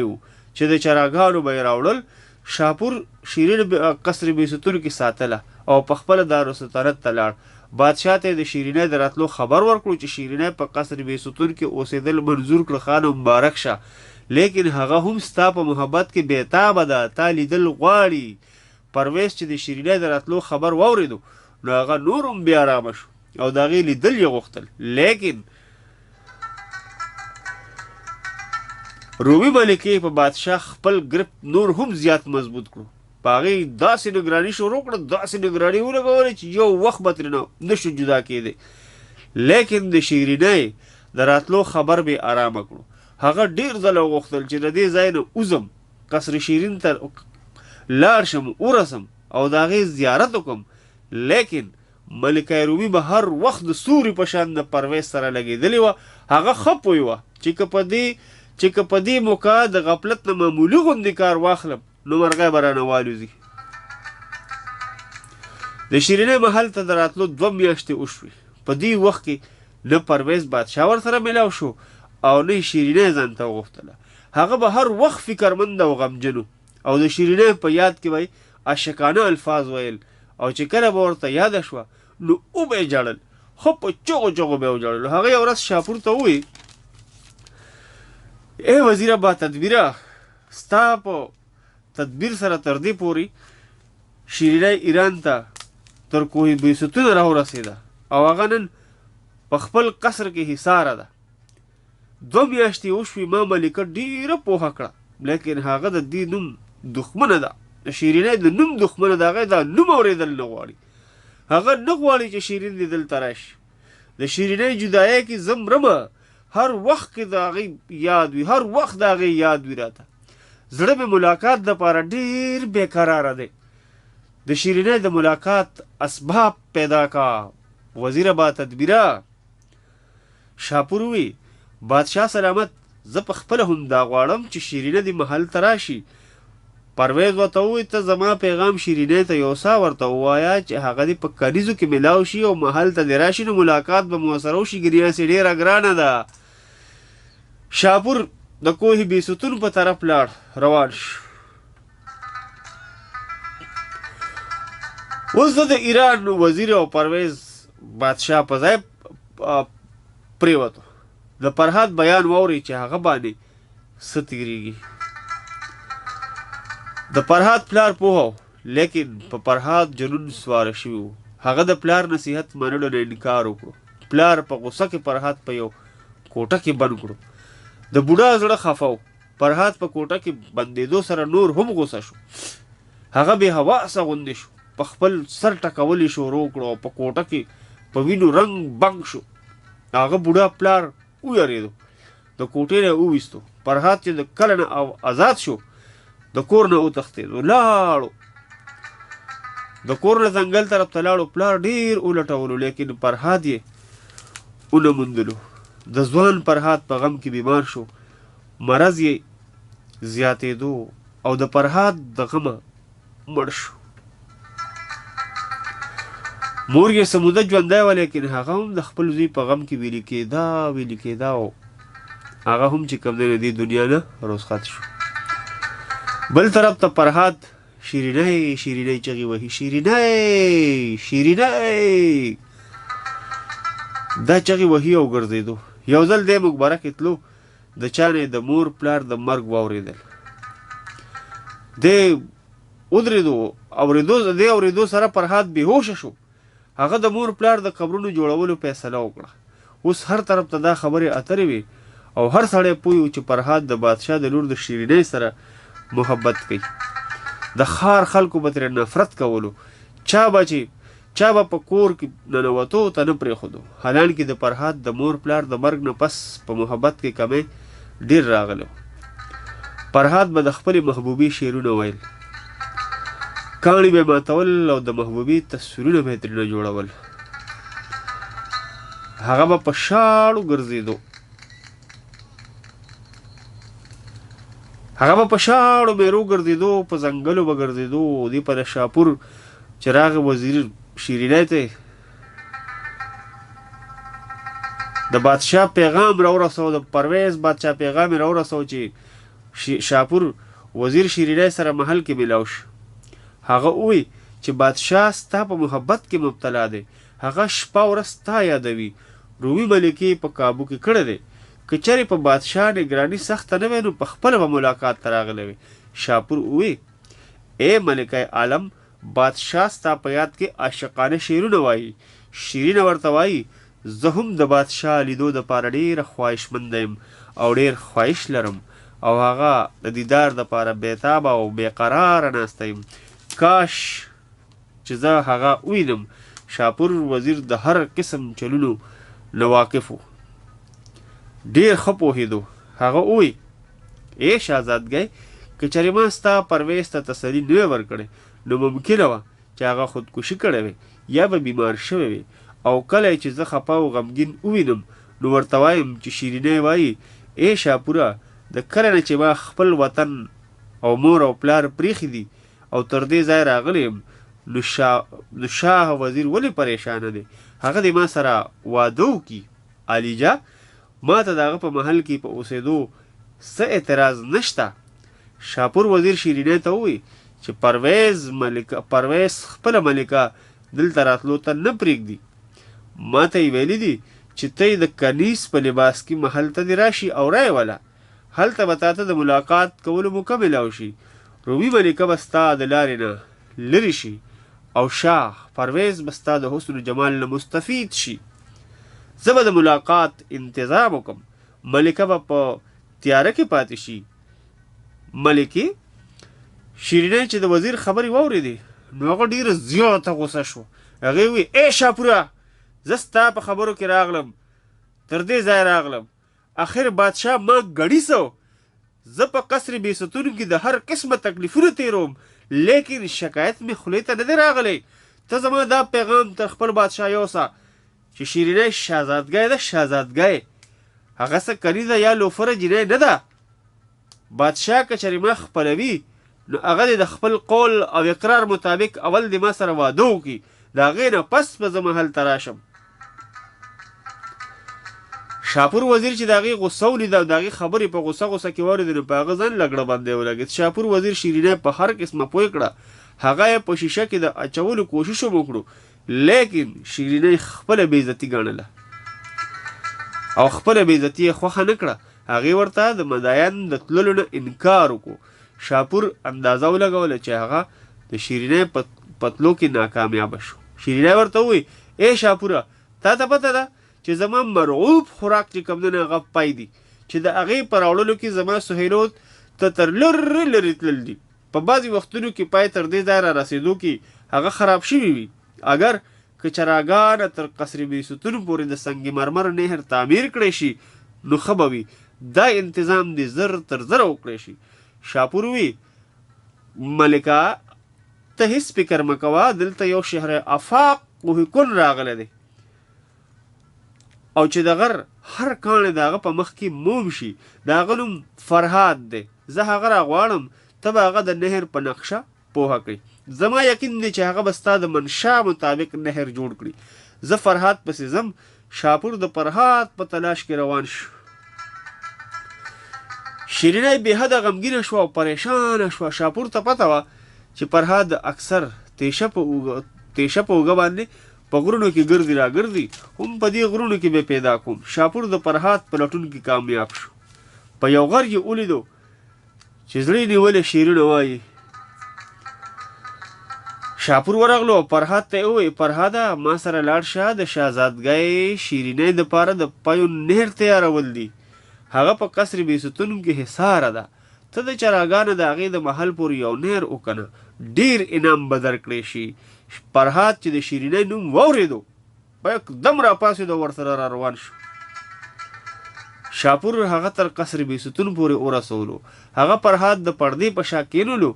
Speaker 1: و چې د چراګانو به یې راوړل. شاپور شیرین قصر بیستون کې ساتله او په خپله دارالسلطنت ته لاړ. بادشاه ته د شیرینۍ د راتلو خبر ورکړو چې شیرینۍ په قصر بیستون کې اوسېدل منظور کړه، خان مبارک شه، لیکن هغه هم ستا په محبت کې بېتابه ده، تا لیدل غواړي. پرویز چې د شیرینۍ د راتلو خبر واورېدو نو هغه نور هم بې ارامه شو او د هغې لیدل یې غوښتل. لیکن رومي ملکې په بادشاه خپل ګرفت نور هم زیات مضبوط کړو. په هغې داسې نګراني شروع کړه، داسې نګراني ولګولې چې یو وخت به ترېنه نشو جدا کېدی. لیکن د شیرینۍ د راتلو خبر بې ارامه کړو. هغه ډېر ځله وغوښتل چې د دې ځای نه وځم، قصر شیرین ته لاړ شم، ورسم او د هغې زیارت وکړم. لیکن ملکه رومي به هر وخت د سوري په شان د پرویز سره لګېدلې وه. هغه ښه پوه وه چې که په دې موقع د غفلت نه معمولي غوندې کار واخلم نو مرغۍ به رانه والوځي. د شیرینۍ محل ته د راتلو 2 میاشتې وشوې. په دې وخت کې نه پرویز بادشاه ورسره میلاو شو او نه یې شیرینۍ ځان ته وغوښتله. هغه به هر وخت فکرمند او غمجن او د شیرینۍ په یاد کې به یې عاشقانه الفاظ ویل او چې کله به ورته یاده شوه نو وبه یې ژړل، خو په چغو به یې وژړل. هغه یو ورځ شاپور ته وویل ای وزیره با تدبیره، ستا په تدبیر سره تر دې پورې شیرینی ایران ته تر کوه بیستون راورسېده او هغه نن په خپل قصر کې حصاره ده. 2 میاشتې وشوې ما ملکه ډېره پوهه کړه لیکن هغه د دې نوم دښمنه ده. د شیرینی د نوم دښمنه د هغې دا نوم اورېدل نه غواړي. هغه نه غواړي چې شیرین دې دلته راشي. د شیرینی جدایۍ کې زه مرمه هر وخت کې د هغې یاد وي هر وخت د هغې یاد وي راته. زړه مې ملاقات دپاره ډېر بېقراره دی. د شیرینی د ملاقات اسباب پیدا کا وزیره با تدبیره. شاپور وی بادشاه سلامت زه په خپله هم دا غواړم چې شیرینه دې محل ته راشي. پرویز ورته ووایي ته زما پیغام شیرینې ته یو څه ورته ووایه چې هغه دې په کلیزو کې میلاو شي او محل ته دې راشي نو ملاقات به مو سره وشي. ګریاسې ډېره ګرانه ده. شاپور د کوه بیستون په طرف لاړ روان شو. اوس د ایران وزیر او پرویز بادشاه په ځای پرېوتو. د فرهاد بیان واورئ چې هغه باندې څه تېرېږي. د فرهاد پلار پوهه و لیکن په فرهاد جنون سواره شوي و. هغه د پلار نصیحت منلو نه انکار وکړو. پلار په غوسه کې فرهاد په یو کوټه کې بند کړو. د بوډا زړه خفه و. فرهاد په کوټه کې بندېدو سره نور هم غوسه شو. هغه بې حواسه غوندې شو. په خپل سر ټکول یې شروع کړو او په کوټه کې په وینو رنګ بنګ شو. هغه بوډا پلار ویرېدو. د کوټې نه وویستو. فرهاد چې د کله نه آزاد شو د کور نه وتښتېدو. لاړو د کور نه ځنګل طرف ته لاړو. پلار ډېر ولټولو لیکن فرهاد یې ونه موندلو. د ځوان فرهاد په غم کې بیمار شو. مرض یې زیاتېدو او د فرهاد د غمه مړ شو. مور یې سموده ژوندی وه لیکن هغه هم د خپل زوی په غم کې ویلې کېده او هغه هم چې کوم دی د دې دنیا نه رخصت شو. بل طرف ته فرهاد شیرینی چغې وهي. شیرینی دا چغې وهي او ګرځېدو. یو ځل دی مقبره کې تلو. د چا نه د مور پلار د مرګ واورېدل. دی ودرېدو. اورېدو سره فرهاد بېهوشه شو. هغه د مور پلار د قبرونو جوړولو فیصله وکړه. اوس هر طرف ته دا خبرې اترې وي او هر سړی پوه و چې فرهاد د بادشاه د لور د شیرینۍ سره محبت کوي. د ښار خلکو به ترې نفرت کولو. چا به په کور کې ننوتو ته نه پرېښودو. حالانکې د فرهاد د مور پلار د مرګ نه پس په محبت کې کمی ډېر راغلی و. فرهاد به د خپلې محبوبې شعرونه ویل. کاڼي به ماتول او د محبوبې تصویرونه به یې ترېنه جوړول. هغه به په شاړو ګرځېدو. میرو ګرځېدو. په ځنګلو به ګرځېدو. دې په د شاپور چې راغی وزیر شیرینی ته د بادشاه پیغام راورسو. د پرویز بادشاه پیغام یې راورسو چې شاپور وزیر شیرینی سره محل کې میلاو شي. هغه ووی چې بادشاه ستا په محبت کې مبتلا دی. هغه شپه ورځ ستا یادوي. رومي ملکې په کابو کې کړی دی. که چېرې په بادشاه نګراني سخته نه وی نو په خپله به ملاقات ته راغلی وي. شاپور ووی ای ملکه عالم بادشاه ستا په یاد کې عاشقانه شعرونه وایي. شیرینه ورته وایي زه هم د بادشاه لیدو دپاره ډېره خواهشمنده یم او ډېر خواهش لرم او هغه د دیدار دپاره بېتابه او بېقراره ناسته یم. کاش چې زه هغه ووینم. شاپور وزیر د هر قسم چلونو نه واقف و. ډېر ښه پوهېدو. هغه ووی ای شهزادګۍ که چېرې ما ستا پرویز ته تسلي نه وی ورکړې نو ممکنه وه چې هغه خودکشي کړې وی یا به بیمار شوی وي او کله چې زه خفه او غمګین ووینم نو ورته وایم چې شیرینی وایي ای شاپوره د کله نه چې ما خپل وطن او مور او پلار پریښي دي او تر دې ځای راغلی یم نو شاه وزیر ولې پریشانه دی. هغه د ما سره واده وکړي. عالیجا ما ته د هغه په محل کې په اوسېدو څه اعتراض نشته. شاپور وزیر شیرینی ته ووی چې پرویز خپله ملکه دلته راتلو ته نه پرېږدي. ما ته یې ویلي دي چې ته یې د کنیس په لباس کې محل ته دې راشي او رایې وله. هلته به تا ته د ملاقات کولو موقع میلاو شي. رومي ملکه به ستا د لارې نه لرې شي او شاه پرویز به ستا د حسن و جمال نه مستفید شي. زه به د ملاقات انتظام وکم. ملکه به په تیاره کې پاتې شي. ملکې شیرینۍ چې د وزیر خبرې واورېدې نو هغه ډېره زیاته غوسه شوه. هغې وویل ای شاپوره زه ستا په خبرو کې راغلم تر دې ځای راغلم اخر بادشاه ما ګړی سو. زه په قصر بیستون کې د هر قسمه تکلیفونه تیروم لیکن شکایت مې خولې ته نه دی راغلی. ته زما دا پیغام تر خپل بادشاه یوسه چې شیرینۍ شهزادګۍ ده شهزادګۍ هغه څه کنیزه یا لوفره جینۍ نه ده. بادشاه که چېرې ما خپلوي نو هغه دې د خپل قول او اقرار مطابق اول د ما سره واده وکړي د هغې نه پس به زه محل ته راشم. شاپور وزیر چې د هغې غصه ولیده او د هغې خبرې په غصه کې واورېدې نو په هغه ځان لګړه باندې ولګېد. شاپور وزیر شیرینۍ په هر قسمه پوه کړه. هغه یې په شیشه کې د اچولو کوشش هم وکړو لیکن شیرینۍ خپله بېعزتي ګڼله او خپله بېعزتي یې خوښه نه کړه. هغې ورته د مداین د تللو نه انکار وکړو. شاپور اندازه ولګوله چې هغه د شیرینۍ په تلو کې ناکامیابه شو. شیرینۍ ورته ووایي ای شاپوره تا ته پته ده چې زما مرغوب خوراک چې کوم دی نه هغه پای دي چې د هغې په راوړلو کې زما سهیلو ته تر لرې لرې تلل دي. په بعضې وختونو کې پای تر دې ځای را رسېدو کې هغه خراب شوي وي. اگر که چراګانه تر قصر بیستون پورې د سنگ مرمر نهر تعمیر کړی شي نو ښه به وي. دا انتظام دې زر تر زره وکړی شي. شاپور وی ملکه ته هیڅ فکر مه کوه دلته یو شهر افاق کوهکن راغلی دی او چې د غر هر کاڼی د هغه په مخ کې موم شي د هغه نوم فرهاد دی. زه هغه راغواړم ته به هغه د نهر په نقشه پوهه کړي. زما یقین دی چې هغه به ستا د منشا مطابق نهر جوړ کړي. زه فرهاد پسې ځم. شاپور د فرهاد په تلاش کې روان شو. شیرینۍ بېحده غمګینه شوه او پریشانه شوه. شاپور ته پته وه چې فرهاد اکثر تیشه په اوږه باندې په غرونو کې ګرځي راګرځي هم په دې غرونو کې به پیدا کوم. شاپور د فرهاد په لټون کې کامیاب شو. په یو غر یې ولیدو چې زړه یې نیولې شیرینه وایي. شاپور ورغلو او فرهاد ته یې ووایي فرهاده ما سره لاړ شه د شهزادګۍ شیرینۍ دپاره د پایو نهر تیارول دي. هغه په قصر بیستون کې حصاره ده. ته د چراګانو د هغې د محل پورې یو نهر وکنه ډېر انعام به درکړی شي. فرهاد چې د شیرینۍ نوم واورېدو په یکدم راپاڅېد او ورسره را روان شو. شاپور هغه تر قصر بیستون پورې ورسولو. هغه فرهاد د پردې په شا کېنولو.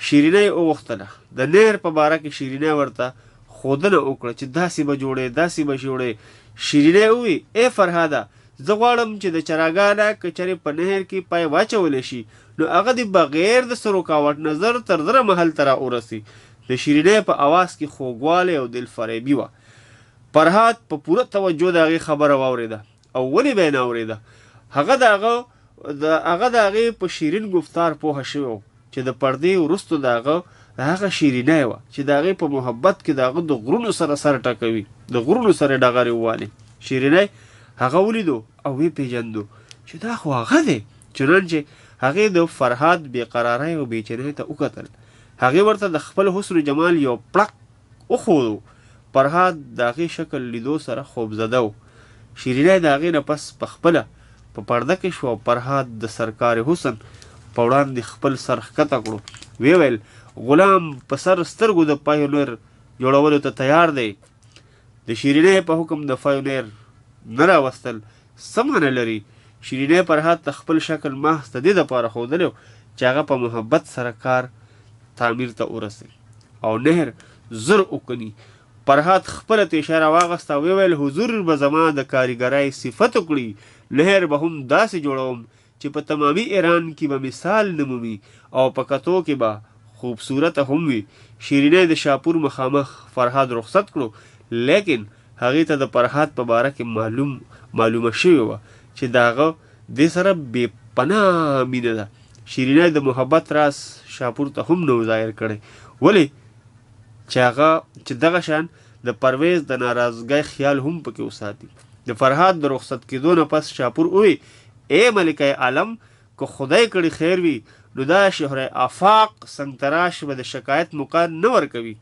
Speaker 1: شیرینۍ وغوښتله د نهر په باره کې شیرینۍ ورته ښودنه وکړه چې داسې به جوړې داسې به جوړې. شیرینۍ ووایي ای فرهاده زه غواړم چې د چراګانه که چېرې په نهر کې پای واچولی شي نو هغه د بغیر د څه رکاوټ نظر تر زره محل ته را ورسي. د شیرینۍ په آواز کې خوږوالی او دلفریبي وه. فرهاد په پوره توجه د هغې خبره واورېده او ولې به یې نه اورېده. هغه د هغې په شیرین گفتار پوهه شوی و چې د پردې وروستو د هغه شیرینۍ وه چې د هغې په محبت کې د هغه د غرونو سره سر ټکوي د غرونو سره ډغرې ووالي. شیرینۍ هغه ولیدو او وی پیژندو چې دا خو هغه دی. چنانچې هغې د فرهاد بېقرارۍ او بېچینۍ ته وکتل. هغې ورته د خپل حسن و جمال یو پړق وښودو. فرهاد د هغې شکل لیدو سره خوبزده و. شیرینۍ د هغې نه پس په خپله په پرده کې شوه او فرهاد د سرکار حسن په وړاندې خپل سر ښکته کړو. ویې ویل غلام په سر سترګو د پایونیر جوړولو ته تیار دی. د شیرینۍ په حکم د پایونیر نه راوستل څه معنی لري. شیرینۍ فرهاد ته خپل شکل محض د دې دپاره ښودلی چې هغه په محبت سره کار تعمیر ته ورسوي او نهر زر وکني. فرهاد خپله تیشه راواغسته او ویل حضور به زما د کاریګرۍ صفت وکړي. نهر به هم داسې جوړوم چې په تمامي ایران کې به مثال نه مومي او په کتو کې به خوبصورته هم وي. شیرینۍ د شاپور مخامخ فرهاد رخصت کړو لیکن هغې ته د فرهاد په باره کې معلومه شوې وه چې د هغه دې سره بې پناه مینه ده. شیرینۍ د محبت راز شاپور ته هم نو ظاهر کړی. ولې چې دغه شان د پرویز د ناراضګۍ خیال هم پکې وساتي. د فرهاد د رخصت کېدو نه پس شاپور ووی ای ملکه عالم که خدای کړي خیر وي نو دا شهره آفاق سنگتراش به د شکایت موقع نه ورکوي.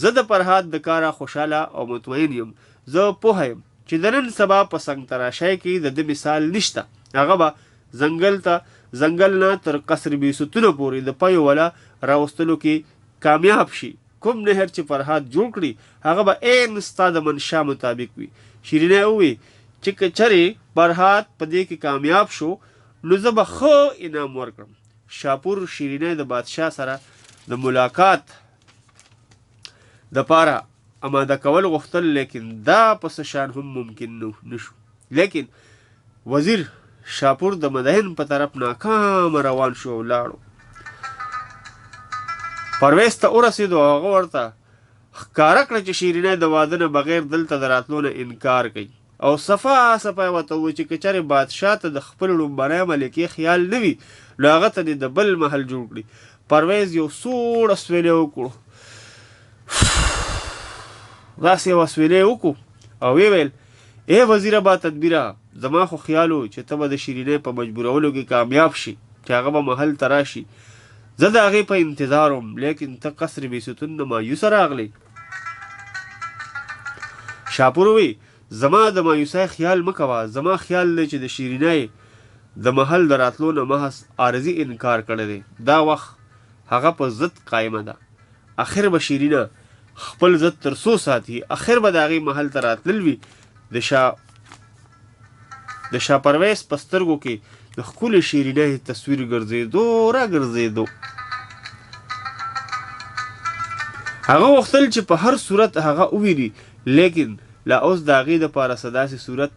Speaker 1: زه د فرهاد د کاره خوشحاله او مطمئن یم. زه پوهه یم چې د نن سبا په سنگتراشۍ کې د ده مثال نشته. هغه به ځنګل نه تر قصر بیستونه پورې د پیو ولا راوستلو کې کامیاب شي. کوم نهر چې فرهاد جوړ کړي هغه به عین ستا د منشا مطابق وي. شیرینۍ ووی چې که چرې فرهاد په دې کې کامیاب شو نو زه به ښه انعام ورکړم. شاپور شیرینۍ د بادشاه سره د ملاقات دپاره اماده کول غوښتل، لیکن دا په څه شان هم ممکن نشو. لیکن وزیر شاپور د مدهن په طرف ناکام روان شو او لاړو. پرویز ته ورسېدو او هغه ورته ښکاره کړه چې شیرینۍ د واده نه بغیر دلته د راتلو نه انکار کوي او صفا صفا یې ورته ووایي چې که چېرې بادشاه ته د خپل لومړنۍ ملکې خیال نه وي نو هغه ته دې د بل محل جوړ کړي. پرویز یو سوړ اسویلی وکړو، داسې یو اسویلی وکړو او ویې ویل ای وزیره با تدبیره، زما خو خیال و چې ته به د شیرینۍ په مجبورولو کې کامیاب شي چې هغه به محل ته راشي. زه د هغې په انتظار وم، لیکن ته قصر بیستون نه مایوسه راغلی. شاپور وی زما د مایوسۍ خیال مه کوه. زما خیال دی چې د شیرینۍ د محل د راتلو نه محض عارضي انکار کړی دی. دا وخت هغه په ضد قایمه ده. اخر به شیرینه خپل ضد تر څو ساتي، اخر به د هغې محل ته راتلل وي. د شا پرویز په سترګو کې د ښکلې شیرینۍ تصویر ګرځېدو را ګرځېدو. هغه غوښتل چې په هر صورت هغه وویني، لیکن لا اوس د هغې دپاره څه داسې صورت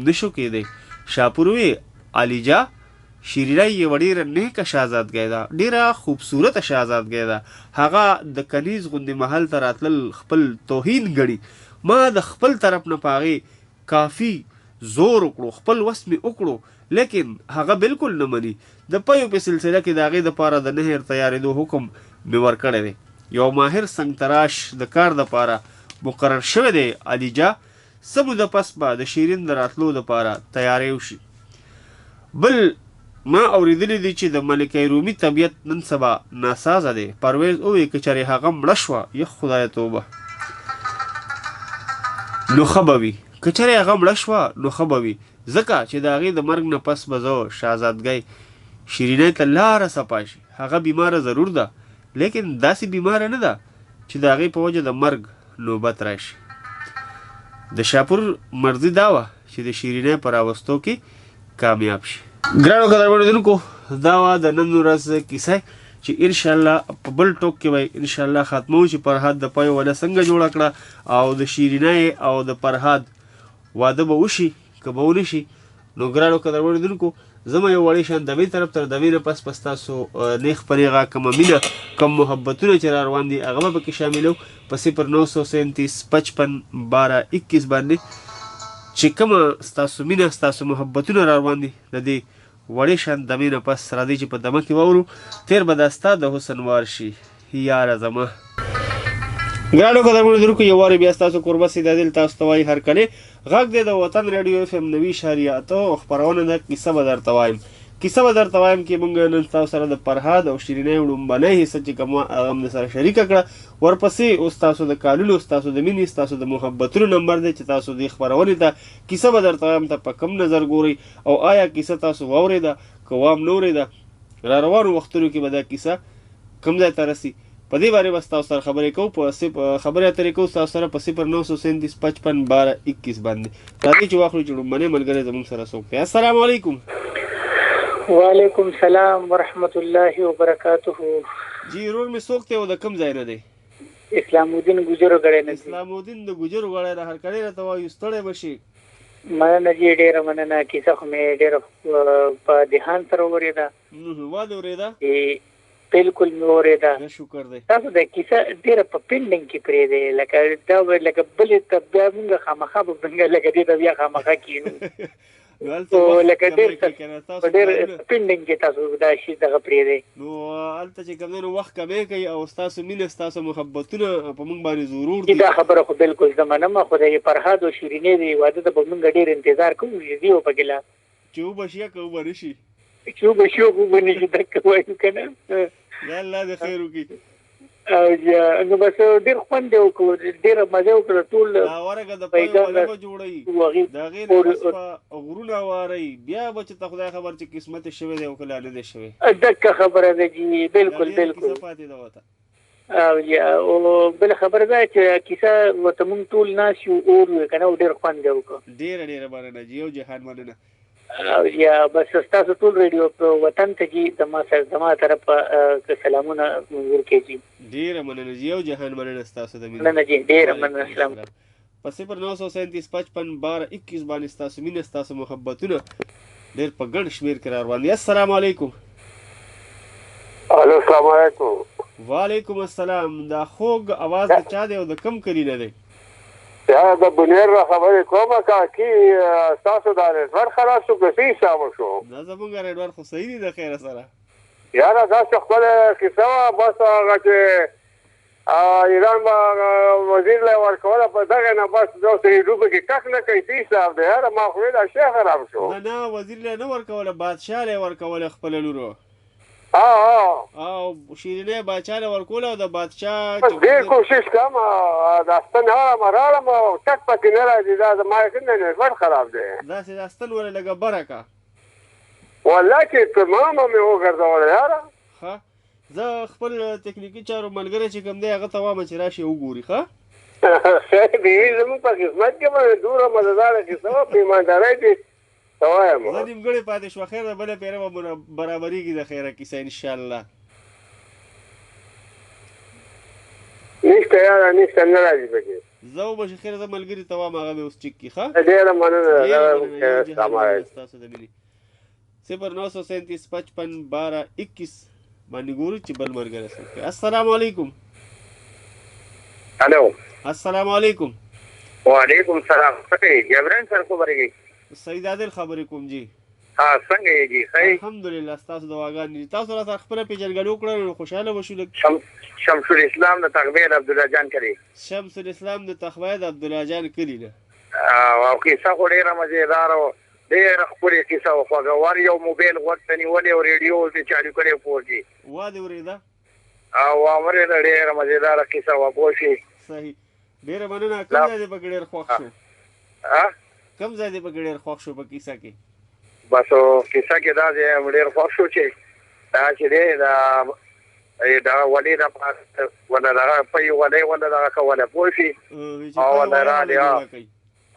Speaker 1: نشو کېدی. شاپور وی علیجا شیرینۍ یوه ډېره نیکه شهزادګۍ ده، ډېره خوبصورته شهزادګۍ ده. هغه د کنیز غوندې محل ته راتلل خپل توهین ګڼي. ما د خپل طرف نه په هغې کافي زور وکړو، خپل وس مې وکړو، لیکن هغه بالکل نه مني. د پیو په سلسله کې د هغې دپاره د نهر تیارېدو حکم مې ورکړی دی. یو ماهر سنګتراش د کار دپاره مقرر شوی دی. علیجا څه موده پس به د شیرین د راتلو دپاره تیاری وشي. بل ما اورېدلی دی چې د ملکې رومي طبیعت نن سبا ناسازه دی. پرویز ووایي که چېرې هغه مړه شوه، یخ خدایه توبه، نو ښه به وي. که چېرې هغه مړه شوه نو ښه به وي، ځکه چې د هغې د مرګ نه پس به زه شهزادګۍ شیرینۍ ته لاره صفا شي. هغه بیماره ضرور ده، لیکن داسې بیماره نه ده چې د هغې په وجه د مرګ نوبت راشي. د شاپور مرضي دا وه چې د شیرینۍ په راوستو کې کامیاب شي. ګرانو قدرمنو، دا وه د نن ورځ کیسه چې انشاءالله په بل ټوک کې به انشاءالله ختمو چې فرهاد د پیو وله څنګه جوړه کړه او د شیرینۍ او د فرهاد واده به وشي که به ونه شي. نو ګرانو قدرمنو لیدونکو، زه به یو وړې شان دمې طرف تر دمې نه پس ستاسو نیغ په نیغه کومه مینه کوم محبتونه چې را روان دي هغه به پکې شاملو په 0937 55 12 21 باندې چې کومه ستاسو مینه ستاسو محبتونه را روان دي د دې وړې شان دمې نه پس راځئ چې په دمه کې واورو. تیر به دا ستا د حسن وار شي یاره زما. ګرانو قدرمنو لیدونکو، یو وارې بیا ستاسو کوربه سید عادل تاسو ته وایي هرکلې غږ دی د وطن راډیو FM 90.8 او خپرونه ده کیسه به درته وایم. کیسه به درته وایم کې موږ نن تاسو سره د فرهاد او شیرینۍ لومړنۍ حصه چې کوم هغه هم سره شریکه کړه. ورپسې اوس تاسو د کالونو ستاسو د مینې ستاسو د محبتونو نمبر دی چې تاسو دې خپرونې ته کیسه به درته وایم ته په کم نظر ګورئ او آیا کیسه تاسو واورېده که وام نه اورېده. را روانو وختونو کې به دا کیسه کوم ځای ته رسي په دې بارے به تاسو سره خبرې کوو په خبرې اترې کوو تاسو سره په 0937 55 12 21 باندې. راځئ چې واخلو چې لومړنی ملګری زموږ سره څوک دی. السلام علیکم.
Speaker 2: وعلیکم السلام ورحمت الله وبرکاته.
Speaker 1: جی ورور مې څوک دی او د کوم ځای نه دی؟
Speaker 2: اسلام الدین ګجرو غړی نه دی.
Speaker 1: اسلام الدین د ګجرو غړی نه هرکلی راته وایو ستړی به شي.
Speaker 2: مننه جی ډېره مننه. کیسه خو مې ډېره په دهان سره اورېده.
Speaker 1: واده اورېده؟
Speaker 2: بالکل مې اورېده.
Speaker 1: شکر دی.
Speaker 2: تاسو د کیسه ډېره په پینډینګ کې پرېږدئ لکه دا لکه بلې ته بیا مونږ خامخا به لکه دې ته بیا خامخا کښېنو لکه ډېر پینډینګ کې تاسو دا شي دغه پرېږدئ.
Speaker 1: نو هلته چې کوم دی نو وخت کمی کوي او ستاسو مینه ستاسو محبتونه په موږ باندې ضرور دي.
Speaker 2: دا خبره خو بالکل زه منمه، خو د فرهاد او شیرینۍ د واده ته به موږ ډېر انتظار کوو. دي وپکې لا
Speaker 1: چې وبه شي یا که وبه نه شي
Speaker 2: شو به شو باندې چې دک وایو کنه
Speaker 1: یا الله دې خیر وکړي.
Speaker 2: او یا نو بس ډیر خوند وکړو ډیر مزه وکړه ټول
Speaker 1: دا ورګه د پیدا له جوړي دا غیر په غرونه واري بیا به چې ته خدای خبر چې قسمت شوه دی او کله نه دی شوه
Speaker 2: دک خبره ده جی بالکل بالکل او یا او بل خبره ده چې کیسه وته مونږ ټول ناس یو اور کنه ډیر خوند وکړو
Speaker 1: ډیر باندې جیو جهان مننه.
Speaker 2: او یا بس تاسو ټول ریډیو په وطن ته جی د ما سره د ما طرف سلامونه ورکړي جی.
Speaker 1: ډیر مننه جی او جهان مننه تاسو د مینه.
Speaker 2: مننه جی ډیر مننه السلام.
Speaker 1: په 0937551221 باندې تاسو مینه تاسو محبتونه ډیر په ګڼ شمیر کې روان دي. السلام علیکم.
Speaker 3: الو السلام علیکم.
Speaker 1: وعلیکم السلام. دا خوږ आवाज د چا دی او د کم کلی نه دی؟
Speaker 3: یا د بنیر را خبرې کومه کاکي تاسو دا ریډور خلاص شو که څه حساب شو؟
Speaker 1: دا زمونږ ریډور خو صحیح دی د خیره سره.
Speaker 3: یاره داسې خپله کیسه وه بس هغه چې ایران به وزیر له ورکوله په دغې نه بس داسې ډوبه کې ټک نه کوي څه حساب دی یاره ما خو دا شی خراب شو.
Speaker 1: نه وزیر له نه ورکوله بادشاه له ورکوله خپله لورو. او شیرینی باچا له ورکوله او د بادشاه
Speaker 3: ډېر کوشش کوم دا ستن هغه راړم او ټک پکې نه راځي دا زما یقین دی نیټورک خراب دی.
Speaker 1: داسې دا ستن ولې لږه بره که
Speaker 3: والله چې تمامه مې وګرځوله یاره.
Speaker 1: ښه زه خپل تکنیکي چارو ملګری چې کوم دی هغه ته وایم چې راشي وګوري.
Speaker 3: ښه خیر دی زموږ په خدمت کې به دومره مزهداره کیسه وه په ایماندارۍ کې ته وایم
Speaker 1: زه نیمګړې پاتې شوه. خیر ده بله پیره به برابرېږي د خیره کیسه انشاءالله.
Speaker 3: نشته یاره نشته نه راځي پکې
Speaker 1: زه وبه چې خیر زه ملګري ته وایم هغه مې اوس چک کړي. ښه
Speaker 3: ډېره مننه
Speaker 1: ستاسو د مینې. 0937551221 باندې ګورو چې بل ملګری سره. السلام علیکم.
Speaker 3: الو
Speaker 1: السلام علیکم.
Speaker 3: وعلیکم السلام. جبران سر خبرې کوي.
Speaker 1: سعید عادل خبرې کوم جی.
Speaker 3: څنګه یې جی ښه
Speaker 1: الحمدلله ستاسو دعاګانې دي. تاسو را سره خپله پېژندګلي وکړه نو خوشحاله به شو.
Speaker 3: شمس الاسلام د تقوید عبدالله جان کلي.
Speaker 1: شمس الاسلام د تقوید عبدالله جان کلي نه.
Speaker 3: او کیسه خو ډېره مزېداره وه ډېره ښکلې کیسه وه خوږور یو موبایل غوږ ته نیولې او ریډیو دې چالو کړی پور کې
Speaker 1: وا دې اورېده
Speaker 3: او اورېده ډېره مزېداره کیسه وه پوه شې.
Speaker 1: صحیح ډېره مننه. کوم ځای دې پکې ډېر خوښ شو؟ کوم ځای دې پکې ډېر خوښ شو په کیسه کې؟
Speaker 3: بس کیسه کې دا ډېر خوښ شو چې دا چې دی دا ولې دا ولا دغه پی ولې ولا دغه کوله پوه شي او ولا راډیو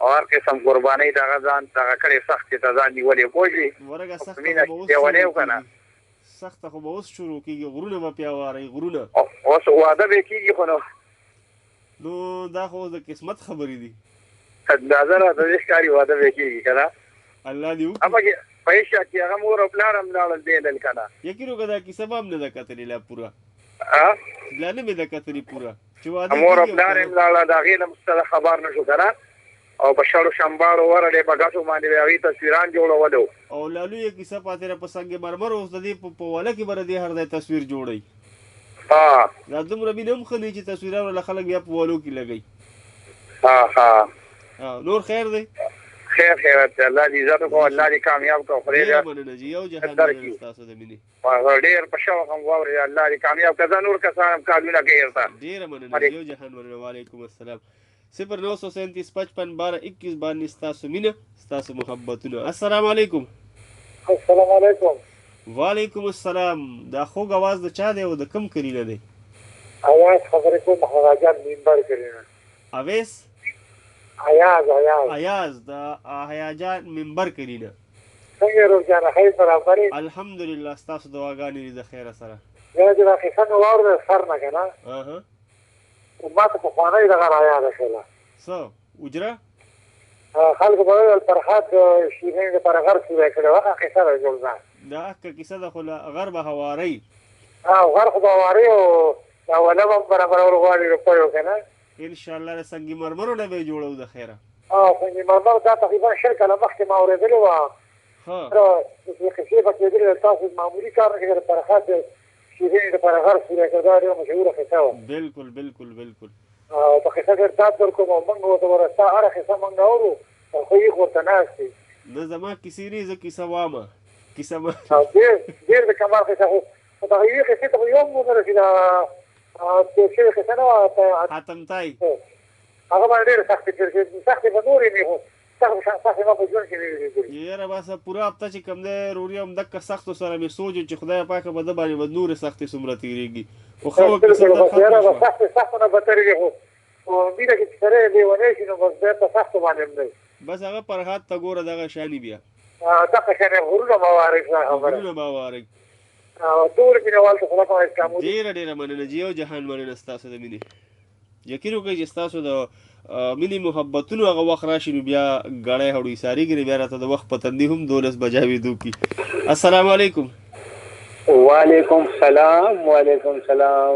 Speaker 3: او هر قسم قربانۍ دغه ځان دغه کړې سختې ته ځان نیولې پوه شي.
Speaker 1: ورګه سخته خو به اوس شروع کېږي. غرونه به پیاوارئ غرونه
Speaker 3: اوس واده به کېږي خو
Speaker 1: نو دا خو د قسمت خبرې دي.
Speaker 3: اندازه راته دې ښکاري واده به کېږي که نه
Speaker 1: الله دې وکړي.
Speaker 3: په هېڅ شک کې هغه مور او پلار هم لاړل بېلل که نه
Speaker 1: یقین وکړه دا کیسه به هم نه ده کتلې لا پوره لا نه مې ده کتلې پوره چې واده
Speaker 3: مور او پلار هم لاړه د هغې نه مستله خبر نه شو که نه او په شړو شمباړو ورړې په ګټو باندې به هغې تصویران جوړولو
Speaker 1: او لالو یې کیسه پاتې ده په سنګ مرمر اوس د دې په وله کې به د دې هر ځای تصویر جوړوي. دا دومره مینه هم ښه نه چې تصویران ولا خلک بیا په ولو کې لګوي. نور خیر دی؟
Speaker 3: خیر الله دې عزت وکړو الله دې کامیاب کړو خدای دې
Speaker 1: مننه جی یو جهان مننه ستاسو د مینې
Speaker 3: ډېر په شوق هم واورې الله دې کامیاب کړه نور کسان هم کارونه کوي ورته
Speaker 1: ډېره مننه یو جهان مننه. وعلیکم السلام. 0937551221 باندې ستاسو مینه ستاسو محبتونه. السلام علیکم.
Speaker 3: السلام علیکم.
Speaker 1: وعلیکم السلام. دا خوږ اواز د چا دی او د کوم کلی نه دی؟
Speaker 3: اواز خبرې کوم حراجان منبر کلی نه.
Speaker 1: اویس ایاز د حیاجان منبر کلی نه.
Speaker 3: څنګه روزګار خیر برابر؟
Speaker 1: الحمدلله ستاسو دعاګانې دي د خیره سره.
Speaker 3: یا دې راخې څنګه واورې سر نه که نه ما ته پخوانۍ دغه رایاده شوله
Speaker 1: څه اجره
Speaker 3: خلکو به ویل فرحاد شیرینۍ دپاره غر سوری کړی وه هغه کیسه ده جوړ ځان
Speaker 1: دا که کیسه ده خو غر به هوارئ
Speaker 3: غر خو به هوارئ او دا ونه به هم برابرول غواړي روپیو که نه
Speaker 1: انشاءالله د سنګي مرمرو نه به یې جوړو د خیره.
Speaker 3: سنګي مرمر دا تقریبا 6 کاله مخکې ما اورېدلې وه قصې به کېدلې تاسو معمولي کار نه کېږي د فرحاد شیرینۍ دپاره غر سوری کړی دا ډېره مشهوره قصه وه. بالکل په قصه ډېر داد ورکوم او موږ ورته وایو ستا هره قصه موږ اورو خو هېڅ ورته ناست دي
Speaker 1: نه زما کیسې نه زه کیسه وامه کیسه ما
Speaker 2: ډېر د کمال قصه خو دا یوې قصې ته یو مو نه رسېده تېر شوې قصه نه وه
Speaker 1: حاتم تای
Speaker 2: هغه باندې ډېره سختې تېر شوې سختې به نورې نه خو سختې ما په ژوند کې نه وې لیدلې
Speaker 1: یاره بس پوره هفته چې کوم دی روري همدغه سختو سره مې سوچ چې خدای پاکه به ده باندې به نورې سختې څومره تېرېږي خو ښه وه کیسه ده ختمه شوه
Speaker 2: سختو نه بدترې دي خو مینه کې چې سړی لیونی شي نو بس بیا په سختو باندې هم دی
Speaker 1: بس هغه فرهاد ته ګوره دغه شانې بیا
Speaker 2: دغه شانې غرونه به وارک
Speaker 1: غرونه به وارک
Speaker 2: ټول مینهوال ته خدای پاک اسلام
Speaker 1: ډېره ډېره مننه جي او جهان مننه ستاسو د مینې یقین وکړئ چې ستاسو د مینې محبتونو هغه وخت راشي نو بیا ګړی هړوي سارېږي نو بیا راته د وخت په تندي هم 12 بجاوېدو کي السلام علیکم
Speaker 3: وعلیکم السلام وعلیکم السلام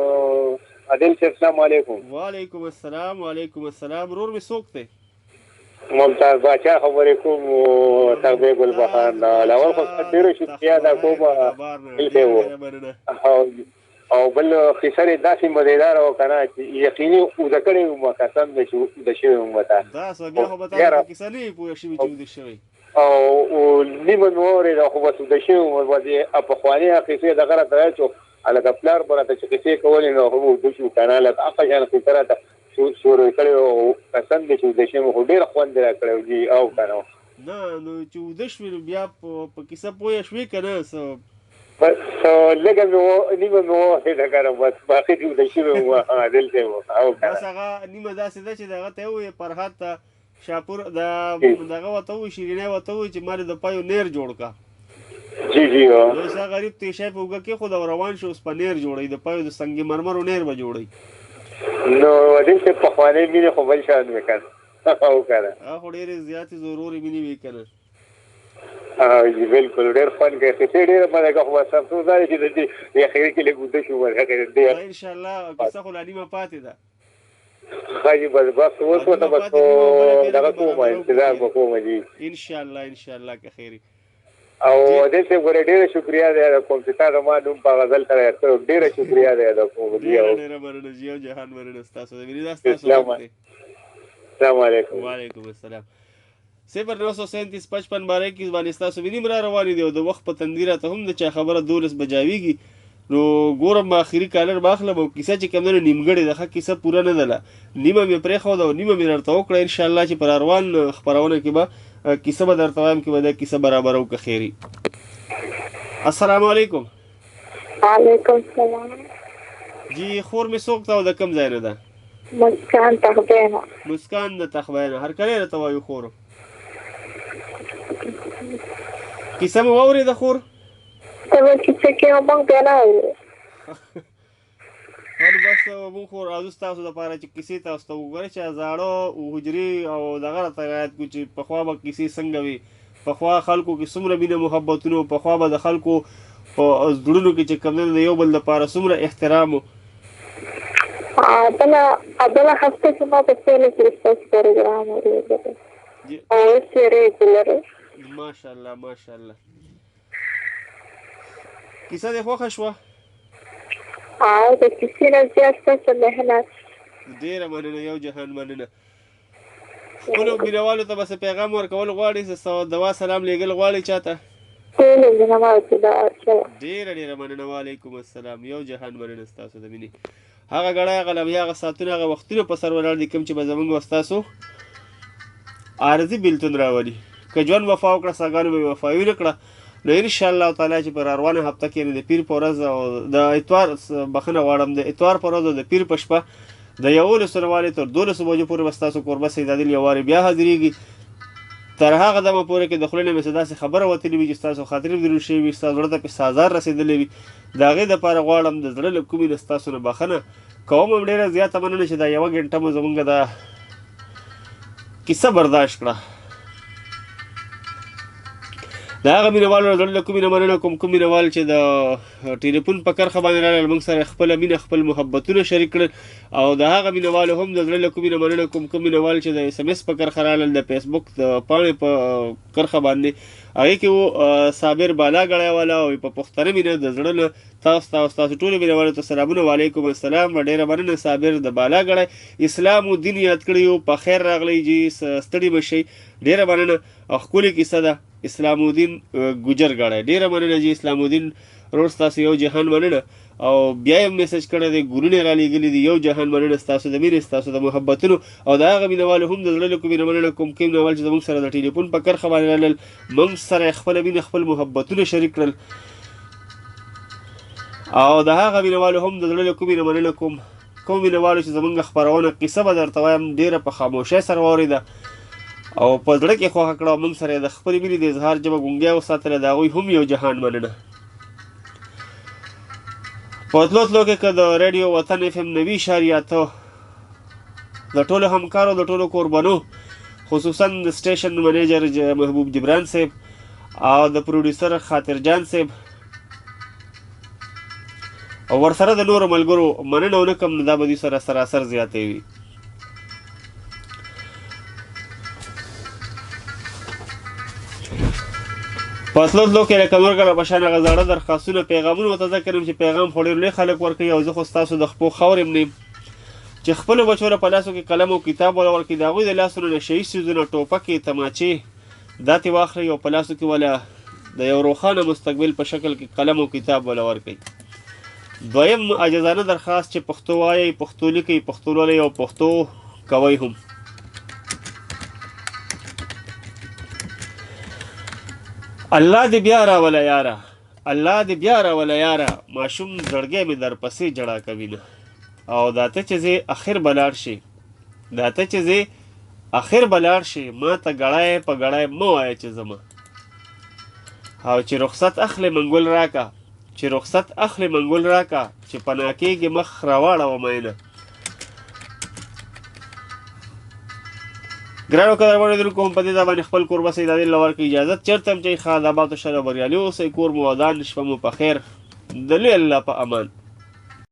Speaker 3: عادل صاحب السلام علیکم
Speaker 1: وعلیکم السلام وعلیکم السلام ورور مې څوک دی
Speaker 3: ممتاز باچا خبرې کوم تغبې ګل بهار نه اول خو ډېره شکریه دا کوم او بل خسرې داسې مزیداره وه که نه چې یقیني اوده کړې وم قسم دی چې اوده شوې وم ورته
Speaker 1: دا څه بیا خو به تاسو په کیسه نه یې پوه شوي چې اوده شوی
Speaker 3: او نیمه مې واورېده خو بس اوده شوې وم پخوانۍ قصې دغه راته ویل چې هلکه پلار به راته چې قصې کولې نو خو به اوده شو که نه هلکه هغه شان قصه راته شروع کړې او قسم دی چې اوده شوې وم خو ډېره خوند یې راکړی و جي او که نه
Speaker 1: نه نو چې اوده شوې نو بیا په کیسه پوه شوې که نه څه
Speaker 3: بس لږه نیمه مې واورېده که نه بس باقي چې اوده شوې وم عادل صاحب او که
Speaker 1: بس هغه نیمه داسې ده چې دغه ته یې ووایې فرهاد ته شاپور دغه ورته ووایي شیرینۍ ورته ووایي چې ما د پایو نیر جوړ کړه
Speaker 3: جی جی
Speaker 1: اوس هغه غریب تیشی په اوږه کېښود او روان شو اوس په نیر جوړوي د پایو د سنگ مرمرو نیر به جوړوي
Speaker 3: نو عادل صاحب پخوانۍ مینې خو بل شان وې که نه او که نه
Speaker 1: هغه خو ډېرې زیاتې زورورې مینې وې که نه
Speaker 3: جی بالکل ډېر خوند کوي قصې ډېره منه که خو بس افسوس دا دی چې د دې اخري کې لږ اوده شو
Speaker 1: انشاءالله کیسه خو لا نیمه پاتې ده
Speaker 3: ښه جي بس اوس ورته بس دغه کوم انتظار به کوم جي
Speaker 1: انشاءالله که خیري
Speaker 3: او عادل صاحب ګوره ډېره شکریه دی د کوم چې تا زما نوم په غزل سره یاد کړی ډېره شکریه دی د کوم
Speaker 1: ډېره مننه جي او جهان مننه ستاسو د مینې دا ستاسو
Speaker 3: السلام علیکم
Speaker 1: وعلیکم السلام 093755 باندې باندې ستاسو وینیم را روانې دي او د وخت په تندي راته هم د چا خبره 12 بجاویږي نو ګورم آخري کالر باخلم او کیسه چې کوم نه نیمګړې ده ښه کیسه پوره نه ده نیمه مې پرېښوده او نیمه مې درته وکړه انشاءالله چې پر اروان خپرونه کې به کیسه به درته وایم کې به دا کیسه برابره وکړه خیري السلام علیکم
Speaker 4: وعلیکم السلام
Speaker 1: جی خور مې څوک ته او د کوم ځای نه ده
Speaker 4: مسکان تخبینه
Speaker 1: مسکان د تخبینه هر کله راته وایو خورو کیسه مې واورېده خور
Speaker 4: ته به کیسه کې موږ بیا نه اورو
Speaker 1: بس مونږ خو راځو ستاسو دپاره چې کیسې تاسو ته وګورئ چې زاړه حجرې او دغه راته یاد کړو چې پخوا به کیسې څنګه وي پخوا خلکو کې څومره مینه محبتونه پخوا به د خلکو په زړونو کې چې کوم دی د یو بل دپاره څومره احترام و
Speaker 4: بله هفته چې ما په پیله کې ستاسو پروګرام اورېدلی او اوس یې ریګولر
Speaker 1: ماشاءالله کیسه دې خوښه شوه
Speaker 4: د کیسې نه زیات ستاسو محنت
Speaker 1: ډېره مننه یو جهان مننه خپلو مینهوالو ته بس پیغام ورکول غواړئ دوا سلام لیږل غواړئ چاته
Speaker 4: ټولو مینهوالو ته دعا
Speaker 1: ډېره مننه وعلیکم السلام یو جهان مننه ستاسو د مینې هغه ګړی هغه لمحې هغه ساعتونه هغه وختونه په سر ولاړ دي کوم چې به زموږ به ستاسو عارضي بېلتون راولي که ژوند وفا وکړه ساګانو به وفایي ونه کړه نو انشاءالله تعالی چې پر روانه هفته کې د پیر په ورځ او د اتوار بخښنه غواړم د اتوار په ورځ او د پیر په شپه د 11 نوالې تر 12 بجو پورې به ستاسو کوربه سید عادل یو وارې بیا حاضرېږي تر هغه دمه پورې کې د خولې نه مې څه داسې خبره وتلې وي چې ستاسو خاطرې دروند شوي وي ستاسو زړه ته پې سازار رسېدلی وي د هغې دپاره غواړم د زړه له کومې د ستاسو نه بخښنه کوم هم ډېره زیاته مننه چې دا 1 ګنټه مو زمونږ د کیسه برداشت کړه د هغه مینهوالو له زړه له کومې نه مننه کوم مینهوال چې د ټلیفون په کرښه باندې راغلل موږ سره خپله مینه خپل محبتونه شریک کړل او د هغه مینهوالو هم د زړه له کومې نه مننه کوم مینهوال چې د SMS په کرښه راغلل د فیسبوک د پاڼې په کرښه باندې هغې کې و صابر بالا ګړی والا او په پښتنه مینه د زړه نه تاسو ټولو مینهوالو ته سلامونه وعلیکم السلام ډېره مننه صابر د بالا ګړی اسلام و دین یاد کړی و په خیر راغلی جي ستړي به شئ ډېره مننه او ښکلې کیسه ده اسلام الدین ګجر غړی. ډېره مننه چې اسلام الدین رور ستاسو یو جهان مننه. او بیا یې میسج کړی دی ګورونه را لیږلي دي، یو جهان مننه ستاسو د مینې ستاسو د محبتونو او د هغه مینهوالو هم د زړه له کومې نه مننه کوم کوم مینهوال چې زموږ سره د ټلیفون په کرښه باندې رالل، موږ سره یې خپله مینه خپل محبتونه شریک کړل او د هغه مینهوالو هم د زړه له کومې نه مننه کوم مینهوالو چې زموږ خپرونه قصه به درته وایم ډېره په خاموشۍ سره واورېده او په زړه کې خوښه کړه او موږ سره یې د خپلې مینې د اظهار ژبه ګونګیا وساتله. د هغوی هم یو جهان مننه. په تلو کې که د ریډیو وطن اف ام 90.8 د ټولو همکارو د ټولو کوربنو خصوصا د سټیشن منیجر محبوب جبران صاحب او د پروډیوسر خاطر جان صاحب او ورسره د نورو ملګرو مننه ونه کړم نو دا به دوی سره سراسر زیاتې وي. په تلو کې لکه نور کله په شان هغه زاړه درخواستونه پیغامونه ورته زه کوم چې پیغام خو ډېر لوی خلک ورکوي او زه خو ستاسو د خپو خاور یم نه یم چې خپلو بچو له په لاسو کې قلم او کتاب وله ورکړي، د هغوی د لاسو نه نشه یي څیزونه ټوپکې تماچې دا ترې واخلئ او په لاسو کې وله د یو روښانه مستقبل په شکل کې قلم او کتاب وله ورکړئ. دویم عاجزانه درخواست چې پښتو وایئ، پښتو لیکئ، پښتو لولئ او پښتو کوئ هم. الله دې بیا راوله یاره، الله دې بیا راوله یاره، ماشوم زړګی مې درپسې جړا کوي نه او دا ته چې زه اخر به لاړ شي، دا ته چې زه اخر به لاړ شي ما ته ګړی په ګړی مه وایه چې زما او چې رخصت اخلې منګول راکه، چې رخصت اخلې منګول راکه چې پناه کېږي مخ راواړوه مینه. ګرانو قدرمنو لیدونکو هم په دې ځای باندې خپل کور بسئ د دې له ورکړئ اجازت چېرته هم چې ښه د آباد و شل او بریالي اوسئ. کور مو ودان، شپه مو په خیر، د لوی الله په امان.